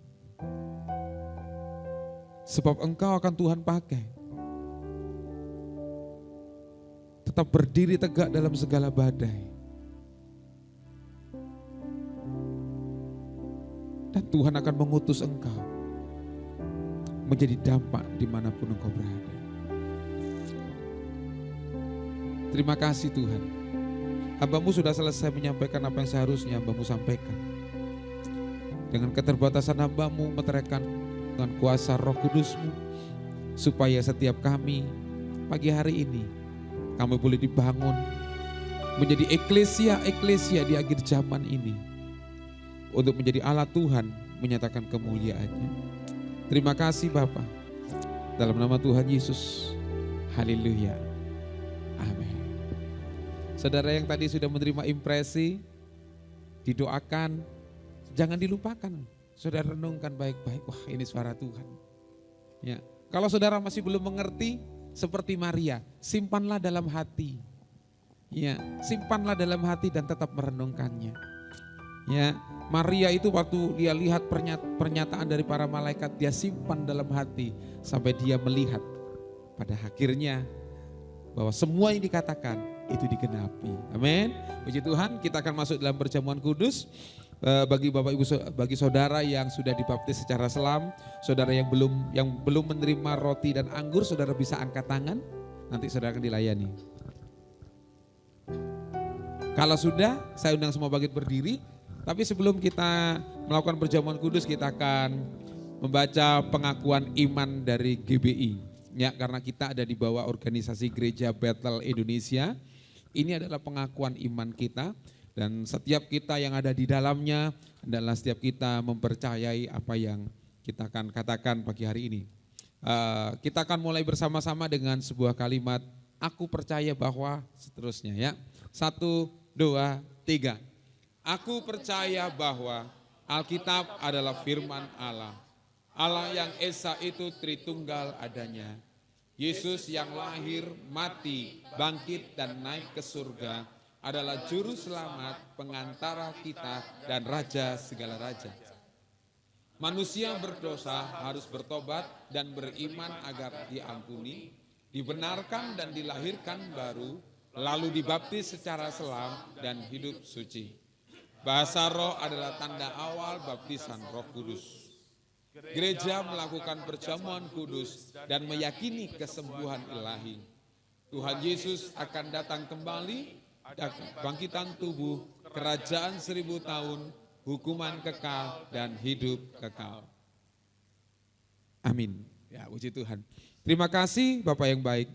Sebab engkau akan Tuhan pakai. Tetap berdiri tegak dalam segala badai. Dan Tuhan akan mengutus engkau menjadi dampak dimanapun engkau berada. Terima kasih Tuhan. Hamba-Mu sudah selesai menyampaikan apa yang seharusnya hamba-Mu sampaikan. Dengan keterbatasan hamba-Mu meteraikan dengan kuasa Roh Kudus-Mu, supaya setiap kami pagi hari ini kami boleh dibangun menjadi eklesia di akhir zaman ini, untuk menjadi alat Tuhan menyatakan kemuliaan-Nya. Terima kasih Bapa. Dalam nama Tuhan Yesus. Haleluya. Amin. Saudara yang tadi sudah menerima impresi, didoakan, jangan dilupakan. Saudara renungkan baik-baik. Wah, ini suara Tuhan. Ya. Kalau saudara masih belum mengerti, seperti Maria, simpanlah dalam hati. Ya, simpanlah dalam hati dan tetap merenungkannya. Ya, Maria itu waktu dia lihat pernyataan dari para malaikat, dia simpan dalam hati sampai dia melihat pada akhirnya bahwa semua yang dikatakan itu digenapi. Amin. Puji Tuhan, kita akan masuk dalam perjamuan kudus. Bagi Bapak Ibu, bagi saudara yang sudah dibaptis secara selam, saudara yang belum menerima roti dan anggur, saudara bisa angkat tangan, nanti saudara akan dilayani. Kalau sudah, saya undang semua bangkit berdiri. Tapi sebelum kita melakukan perjamuan kudus, kita akan membaca pengakuan iman dari GBI. Ya, karena kita ada di bawah organisasi Gereja Bethel Indonesia. Ini adalah pengakuan iman kita. Dan setiap kita yang ada di dalamnya adalah setiap kita mempercayai apa yang kita akan katakan pagi hari ini. Kita akan mulai bersama-sama dengan sebuah kalimat, aku percaya bahwa seterusnya ya. 1, 2, 3. Aku percaya bahwa Alkitab adalah firman Allah. Allah yang Esa itu Tritunggal adanya. Yesus yang lahir, mati, bangkit dan naik ke surga adalah juru selamat, pengantara kita dan raja segala raja. Manusia berdosa harus bertobat dan beriman agar diampuni, dibenarkan dan dilahirkan baru, lalu dibaptis secara selam dan hidup suci. Bahasa roh adalah tanda awal baptisan Roh Kudus. Gereja melakukan perjamuan kudus dan meyakini kesembuhan ilahi. Tuhan Yesus akan datang kembali, bangkitan tubuh, kerajaan 1000 tahun, hukuman kekal dan hidup kekal. Amin. Ya, puji Tuhan. Terima kasih Bapak yang baik.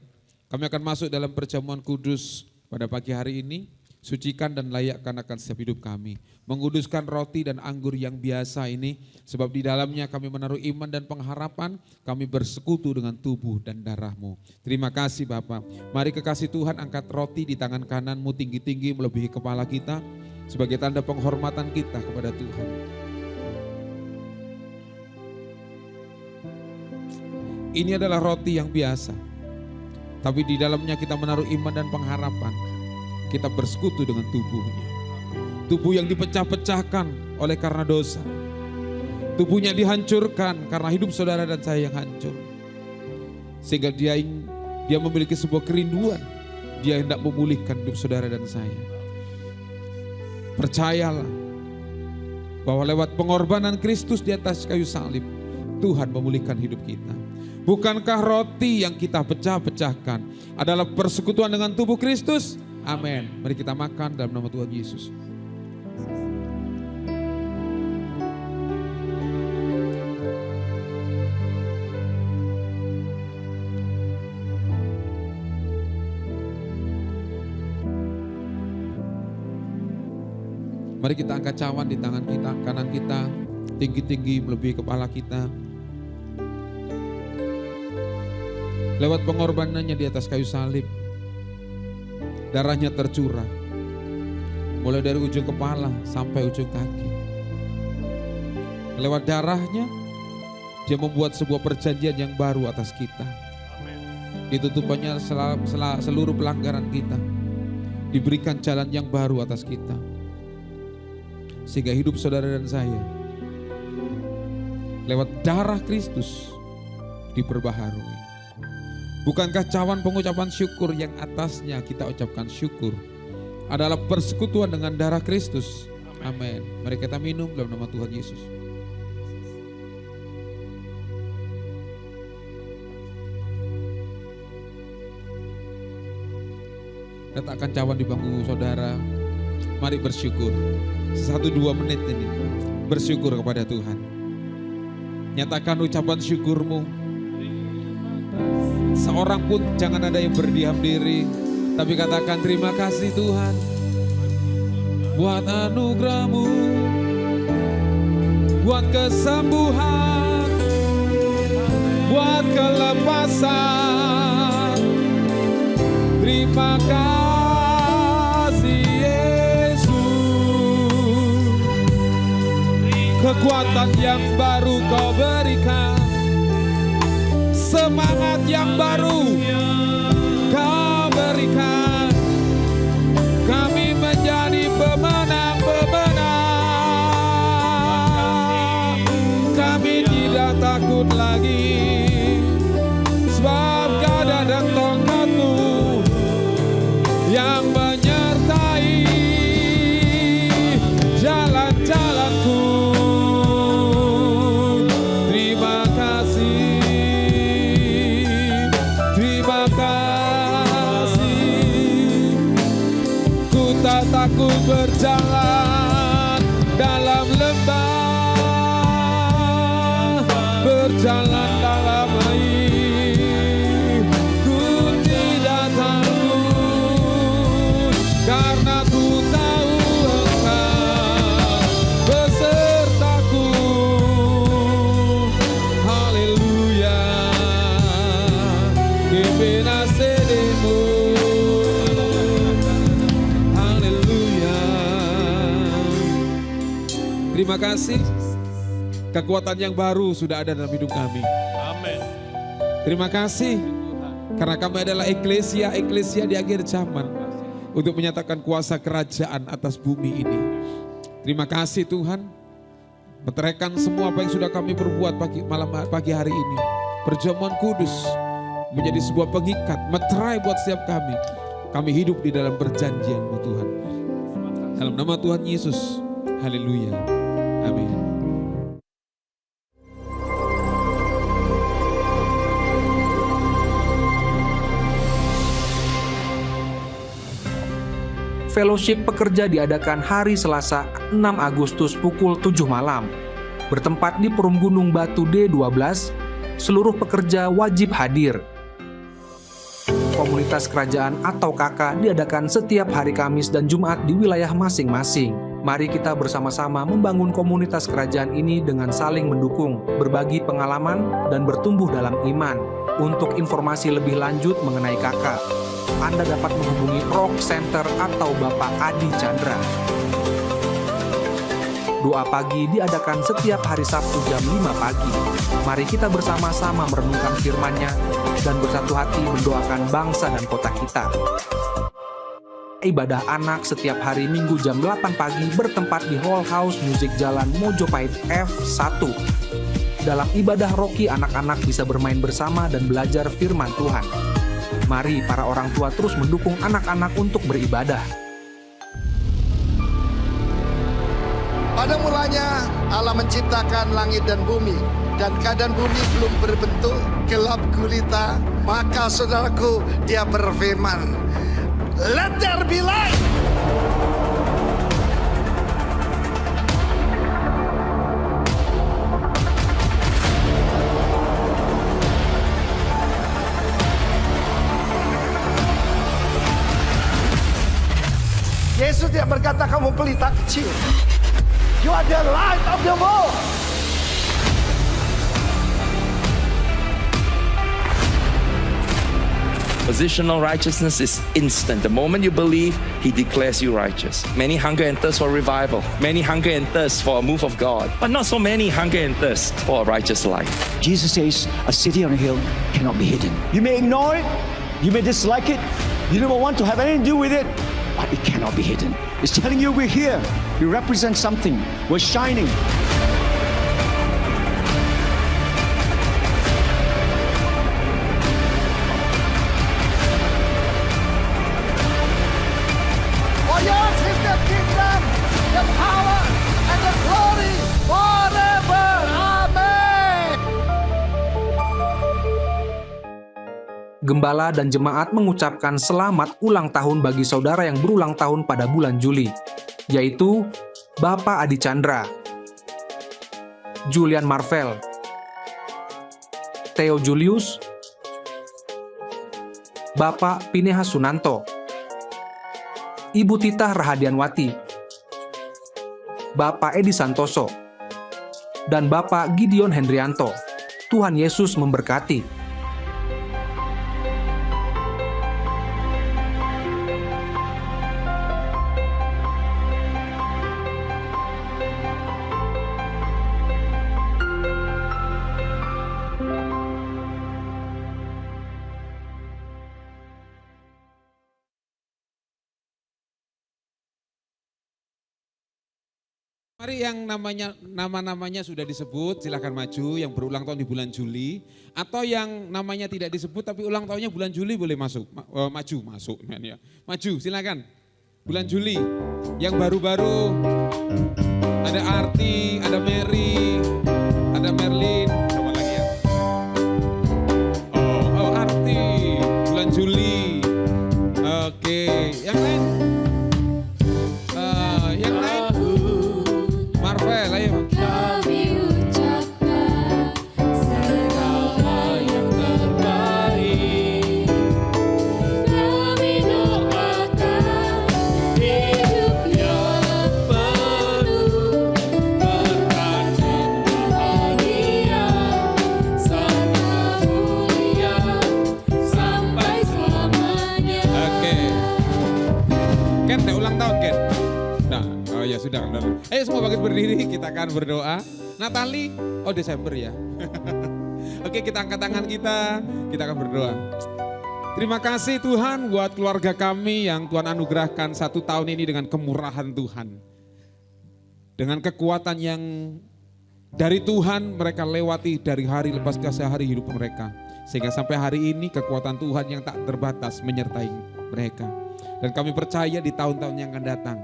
Kami akan masuk dalam perjamuan kudus pada pagi hari ini. Sucikan dan layakkan akan setiap hidup kami. Menguduskan roti dan anggur yang biasa ini, sebab di dalamnya kami menaruh iman dan pengharapan, kami bersekutu dengan tubuh dan darah-Mu. Terima kasih Bapa. Mari kekasih Tuhan, angkat roti di tangan kananmu tinggi-tinggi melebihi kepala kita, sebagai tanda penghormatan kita kepada Tuhan. Ini adalah roti yang biasa, tapi di dalamnya kita menaruh iman dan pengharapan. Kita bersekutu dengan tubuhnya. Tubuh yang dipecah-pecahkan oleh karena dosa. Tubuhnya dihancurkan karena hidup saudara dan saya yang hancur. Sehingga dia memiliki sebuah kerinduan. Dia hendak memulihkan hidup saudara dan saya. Percayalah bahwa lewat pengorbanan Kristus di atas kayu salib, Tuhan memulihkan hidup kita. Bukankah roti yang kita pecah-pecahkan adalah persekutuan dengan tubuh Kristus? Amin. Mari kita makan dalam nama Tuhan Yesus. Mari kita angkat cawan di tangan kita, kanan kita tinggi-tinggi melebihi kepala kita. Lewat pengorbanannya di atas kayu salib, darahnya tercurah. Mulai dari ujung kepala sampai ujung kaki. Lewat darahnya, dia membuat sebuah perjanjian yang baru atas kita. Ditutupannya seluruh pelanggaran kita. Diberikan jalan yang baru atas kita. Sehingga hidup saudara dan saya lewat darah Kristus diperbaharui. Bukankah cawan pengucapan syukur yang atasnya kita ucapkan syukur adalah persekutuan dengan darah Kristus? Amin. Mari kita minum dalam nama Tuhan Yesus. Letakkan cawan di bangku saudara. Mari bersyukur. 1-2 menit ini bersyukur kepada Tuhan. Nyatakan ucapan syukurmu. Seorang pun jangan ada yang berdiam diri, tapi katakan terima kasih Tuhan buat anugerah-Mu, buat kesembuhan, buat kelepasan. Terima kasih Yesus. Kekuatan yang baru Kau berikan, semangat yang baru Kau berikan. Kami menjadi pemenang-pemenang. Kami tidak takut lagi, sebab gada dan tongkat-Mu yang menyertai jalan-jalanku. Takut berjalan dalam lembah, berjalan dalam air. Ku tidak takut karena ku tahu Engkau besertaku. Haleluya. Kebenasemu. Terima kasih, kekuatan yang baru sudah ada dalam hidup kami. Amin. Terima kasih, karena kami adalah eklesia di akhir zaman untuk menyatakan kuasa kerajaan atas bumi ini. Terima kasih Tuhan, meteraikan semua apa yang sudah kami perbuat pagi hari ini. Perjamuan kudus menjadi sebuah pengikat, meterai buat setiap kami. Kami hidup di dalam perjanjian-Mu Tuhan. Dalam nama Tuhan Yesus, haleluya. Amin. Fellowship pekerja diadakan hari Selasa 6 Agustus pukul 7 malam. Bertempat di Perum Gunung Batu D12, seluruh pekerja wajib hadir. Komunitas kerajaan atau KK diadakan setiap hari Kamis dan Jumat di wilayah masing-masing. Mari kita bersama-sama membangun komunitas kerajaan ini dengan saling mendukung, berbagi pengalaman, dan bertumbuh dalam iman. Untuk informasi lebih lanjut mengenai KK, Anda dapat menghubungi Rock Center atau Bapak Adi Chandra. Doa pagi diadakan setiap hari Sabtu jam 5 pagi. Mari kita bersama-sama merenungkan firman-Nya dan bersatu hati mendoakan bangsa dan kota kita. ibadah anak setiap hari Minggu jam 8 pagi bertempat di Hall House Music Jalan Mojopahit F1. Dalam ibadah roki, anak-anak bisa bermain bersama dan belajar firman Tuhan. Mari para orang tua terus mendukung anak-anak untuk beribadah. Pada mulanya Allah menciptakan langit dan bumi, dan keadaan bumi belum berbentuk, gelap gulita. Maka saudaraku, dia berfirman, "Let there be light." Yesus tidak berkata kamu pelita kecil. You are the light of the world. Positional righteousness is instant. The moment you believe, He declares you righteous. Many hunger and thirst for revival. Many hunger and thirst for a move of God. But not so many hunger and thirst for a righteous life. Jesus says a city on a hill cannot be hidden. You may ignore it, you may dislike it, you don't want to have anything to do with it, but it cannot be hidden. It's telling you we're here, we represent something, we're shining. For yours is the kingdom, the power, and the glory forever. Amen. Gembala dan jemaat mengucapkan selamat ulang tahun bagi saudara yang berulang tahun pada bulan Juli, yaitu Bapak Adi Chandra, Julian Marvel, Theo Julius, Bapak Pinehas Sunanto, Ibu Tita Rahadianwati, Bapak Edi Santoso, dan Bapak Gideon Hendrianto. Tuhan Yesus memberkati. Mari yang nama-namanya sudah disebut, silakan maju. Yang berulang tahun di bulan Juli, atau yang namanya tidak disebut tapi ulang tahunnya bulan Juli boleh masuk, masuk ya. Maju, silakan. Bulan Juli, yang baru-baru ada Arti, ada Mary, ada Merlin, sama lagi ya. Oh Arti, bulan Juli. Oke, yang lain. Marvel, ayo. Kami ucapkan segala yang terbaik. Kami doakan hidup yang penuh berkat dan bahagia, serta mulia sampai selamanya. Oke. Ken, udah ulang tahun Ken? Nah, oh ya sudah. Ayo semua bangkit berdiri, kita akan berdoa. Natali, oh Desember ya. Oke, kita angkat tangan kita akan berdoa. Terima kasih Tuhan buat keluarga kami yang Tuhan anugerahkan 1 tahun ini dengan kemurahan Tuhan. Dengan kekuatan yang dari Tuhan mereka lewati dari hari lepas ke hari hidup mereka. Sehingga sampai hari ini kekuatan Tuhan yang tak terbatas menyertai mereka. Dan kami percaya di tahun-tahun yang akan datang,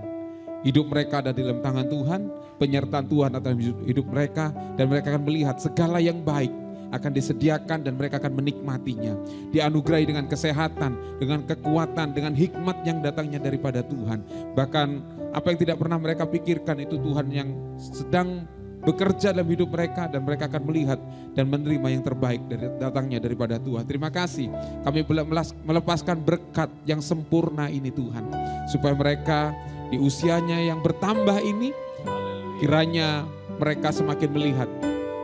hidup mereka ada di dalam tangan Tuhan, penyertaan Tuhan atas hidup mereka, dan mereka akan melihat segala yang baik akan disediakan dan mereka akan menikmatinya. Dianugerahi dengan kesehatan, dengan kekuatan, dengan hikmat yang datangnya daripada Tuhan. Bahkan apa yang tidak pernah mereka pikirkan itu Tuhan yang sedang bekerja dalam hidup mereka, dan mereka akan melihat dan menerima yang terbaik dari datangnya daripada Tuhan. Terima kasih kami melepaskan berkat yang sempurna ini Tuhan, supaya mereka di usianya yang bertambah ini, kiranya mereka semakin melihat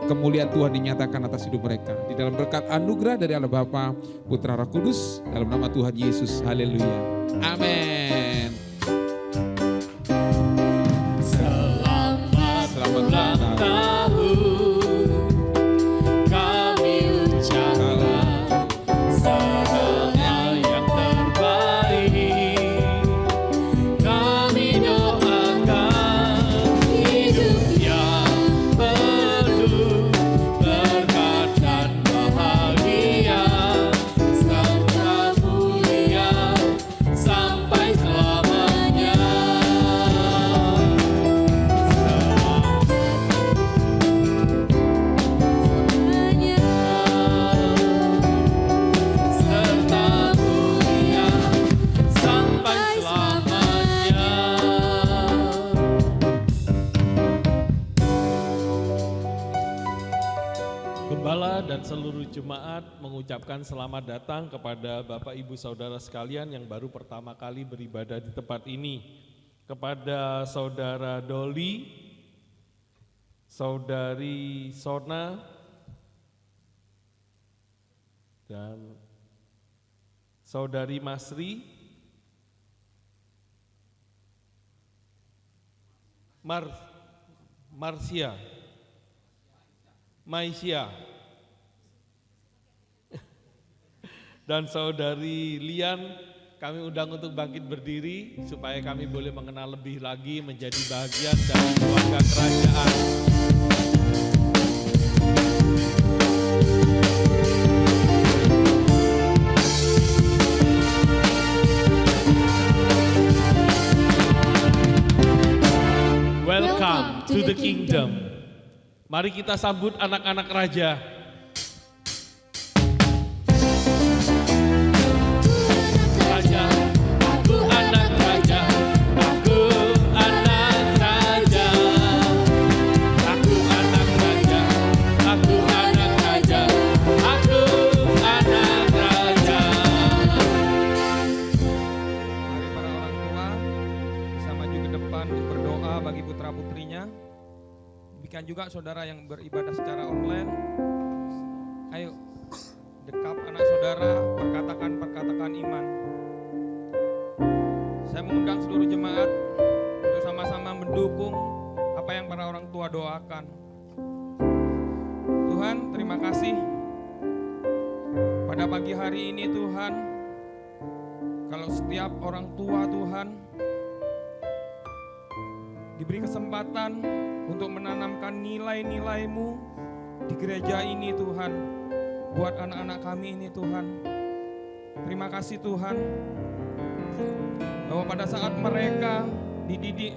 kemuliaan Tuhan dinyatakan atas hidup mereka. Di dalam berkat anugerah dari Allah Bapa, Putra, Roh Kudus, dalam nama Tuhan Yesus. Haleluya. Amin. Selamat ulang tahun, kami ucapkan segala yang terbaik. saya dan seluruh jemaat mengucapkan selamat datang kepada Bapak Ibu Saudara sekalian yang baru pertama kali beribadah di tempat ini. Kepada Saudara Doli, Saudari Sona, dan Saudari Masri, Marsia, Maisya, dan Saudari Lian, kami undang untuk bangkit berdiri supaya kami boleh mengenal lebih lagi menjadi bagian dari keluarga kerajaan. Welcome to the kingdom. Mari kita sambut anak-anak raja. Raja, aku anak raja, aku anak raja, aku anak raja, aku anak raja, aku anak raja. Mari para orang tua bisa maju ke depan untuk berdoa bagi putra-putrinya. Demikian juga saudara yang beribadah secara online. Ayo dekap anak saudara, perkatakan iman. Saya mengundang seluruh jemaat untuk sama-sama mendukung apa yang para orang tua doakan. Tuhan, terima kasih pada pagi hari ini Tuhan. Kalau setiap orang tua Tuhan diberi kesempatan untuk menanamkan nilai-nilai-Mu di gereja ini Tuhan, buat anak-anak kami ini Tuhan. Terima kasih Tuhan, bahwa pada saat mereka dididik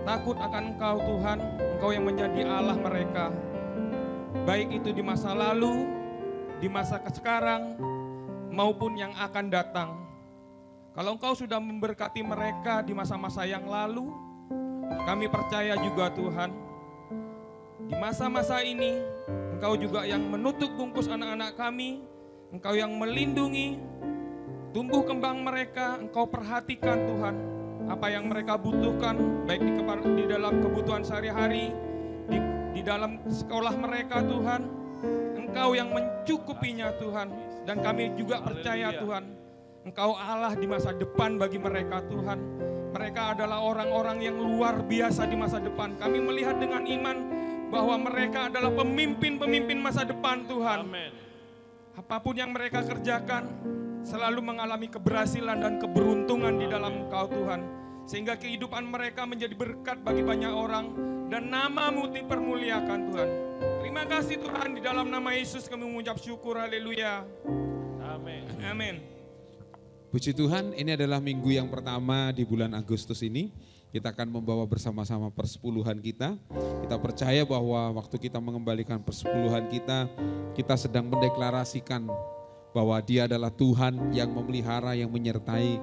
takut akan Engkau Tuhan, Engkau yang menjadi Allah mereka, baik itu di masa lalu, di masa sekarang, maupun yang akan datang. Kalau Engkau sudah memberkati mereka di masa-masa yang lalu, kami percaya juga Tuhan, di masa-masa ini Engkau juga yang menutup bungkus anak-anak kami, Engkau yang melindungi tumbuh kembang mereka, Engkau perhatikan Tuhan apa yang mereka butuhkan, baik di dalam kebutuhan sehari-hari, di dalam sekolah mereka Tuhan, Engkau yang mencukupinya Tuhan. Dan kami juga percaya Tuhan, Engkau Allah di masa depan bagi mereka Tuhan. Mereka adalah orang-orang yang luar biasa di masa depan. Kami melihat dengan iman bahwa mereka adalah pemimpin-pemimpin masa depan Tuhan. Amin. Apapun yang mereka kerjakan selalu mengalami keberhasilan dan keberuntungan di dalam Engkau Tuhan. Sehingga kehidupan mereka menjadi berkat bagi banyak orang dan nama-Mu dipermuliakan Tuhan. Terima kasih Tuhan, di dalam nama Yesus kami mengucap syukur, haleluya. Amin. Amin. Puji Tuhan, ini adalah minggu yang pertama di bulan Agustus ini. Kita akan membawa bersama-sama persepuluhan kita. Kita percaya bahwa waktu kita mengembalikan persepuluhan kita sedang mendeklarasikan bahwa Dia adalah Tuhan yang memelihara, yang menyertai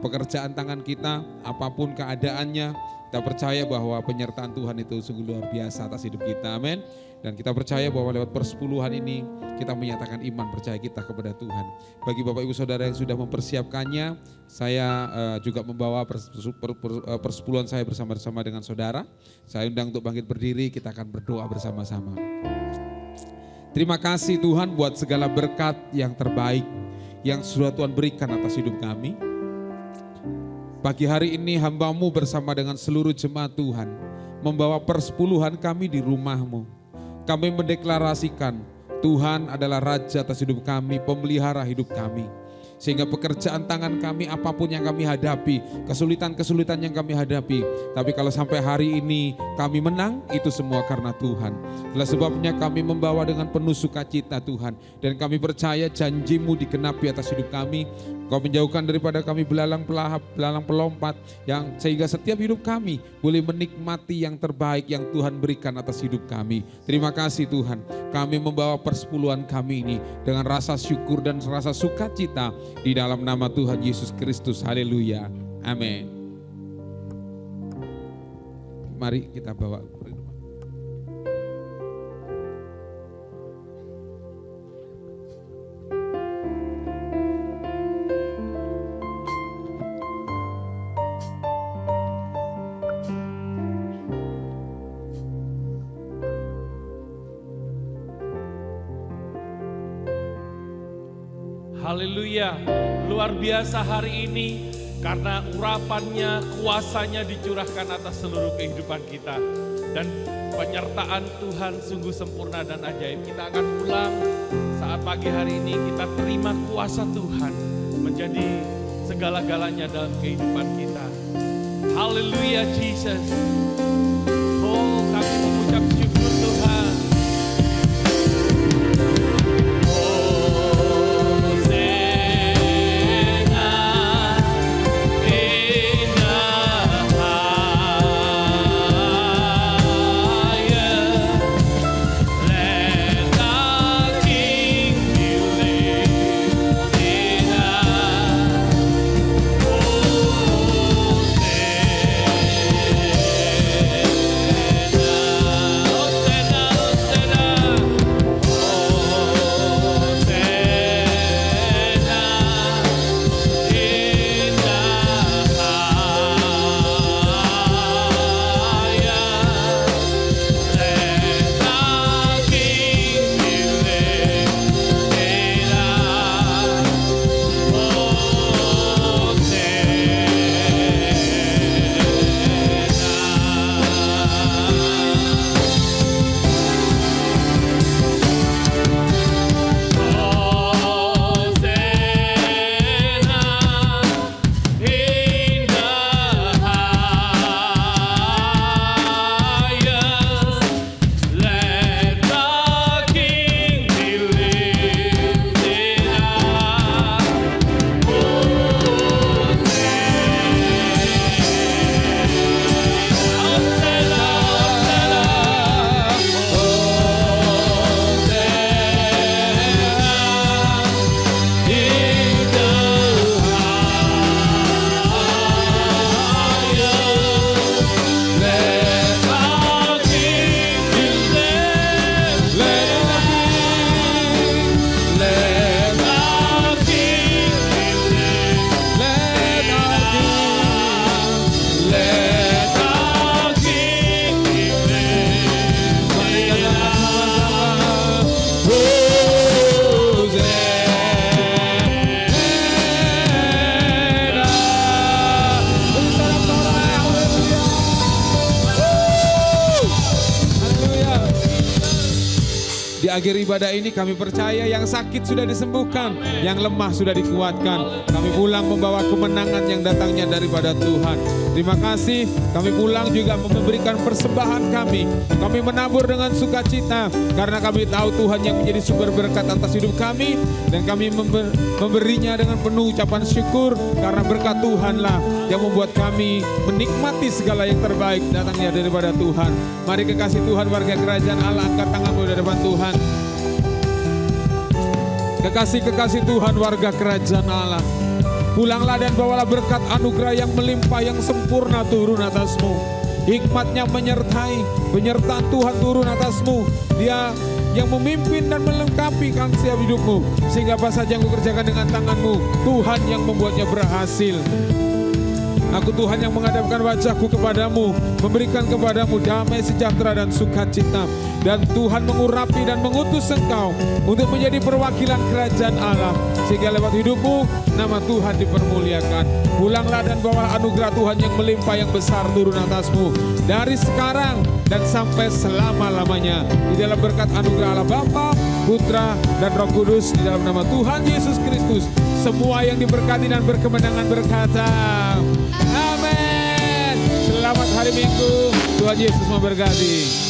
pekerjaan tangan kita, apapun keadaannya. Kita percaya bahwa penyertaan Tuhan itu sungguh luar biasa atas hidup kita, amin. Dan kita percaya bahwa lewat persepuluhan ini kita menyatakan iman percaya kita kepada Tuhan. Bagi Bapak Ibu Saudara yang sudah mempersiapkannya, saya juga membawa persepuluhan saya bersama-sama dengan saudara. Saya undang untuk bangkit berdiri, kita akan berdoa bersama-sama. Terima kasih Tuhan buat segala berkat yang terbaik yang sudah Tuhan berikan atas hidup kami. Pagi hari ini hamba-Mu bersama dengan seluruh jemaat Tuhan membawa persepuluhan kami di rumah-Mu. Kami mendeklarasikan Tuhan adalah Raja atas hidup kami, pemelihara hidup kami. Sehingga pekerjaan tangan kami, apapun yang kami hadapi, kesulitan-kesulitan yang kami hadapi, tapi kalau sampai hari ini kami menang, itu semua karena Tuhan. Itulah sebabnya kami membawa dengan penuh sukacita Tuhan. Dan kami percaya janji-Mu digenapi atas hidup kami. Kau menjauhkan daripada kami belalang pelompat, yang sehingga setiap hidup kami boleh menikmati yang terbaik yang Tuhan berikan atas hidup kami. Terima kasih Tuhan, kami membawa persepuluhan kami ini dengan rasa syukur dan rasa sukacita di dalam nama Tuhan Yesus Kristus. Haleluya. Amin. Mari kita bawa. Haleluya, luar biasa hari ini karena urapannya, kuasanya dicurahkan atas seluruh kehidupan kita. Dan penyertaan Tuhan sungguh sempurna dan ajaib. Kita akan pulang saat pagi hari ini kita terima kuasa Tuhan menjadi segala-galanya dalam kehidupan kita. Haleluya Jesus. Oh, kami mengucap syukur Tuhan. Di akhir ibadah ini kami percaya yang sakit sudah disembuhkan, yang lemah sudah dikuatkan. Kami pulang membawa kemenangan yang datangnya daripada Tuhan. Terima kasih, kami pulang juga memberikan persembahan kami. Kami menabur dengan sukacita karena kami tahu Tuhan yang menjadi sumber berkat atas hidup kami. Dan kami memberinya dengan penuh ucapan syukur karena berkat Tuhanlah yang membuat kami menikmati segala yang terbaik datangnya daripada Tuhan. Mari kekasih Tuhan, warga kerajaan Allah, angkat tanganmu di depan Tuhan. Kekasih-kekasih Tuhan, warga kerajaan Allah, pulanglah dan bawalah berkat anugerah yang melimpah, yang sempurna turun atasmu. Hikmatnya menyertai, penyertaan Tuhan turun atasmu. Dia yang memimpin dan melengkapi setiap hidupmu. Sehingga apa saja yang kukerjakan dengan tanganmu, Tuhan yang membuatnya berhasil. Aku Tuhan yang menghadapkan wajahku kepadamu, memberikan kepadamu damai, sejahtera dan sukacita. Dan Tuhan mengurapi dan mengutus engkau untuk menjadi perwakilan kerajaan Allah. Sehingga lewat hidupmu, nama Tuhan dipermuliakan. Pulanglah dan bawalah anugerah Tuhan yang melimpah, yang besar turun atasmu. Dari sekarang dan sampai selama-lamanya. Di dalam berkat anugerah Allah Bapa, Putra, dan Roh Kudus. Di dalam nama Tuhan Yesus Kristus. Semua yang diberkati dan berkemenangan berkata, amin. Selamat hari Minggu, Tuhan Yesus memberkati.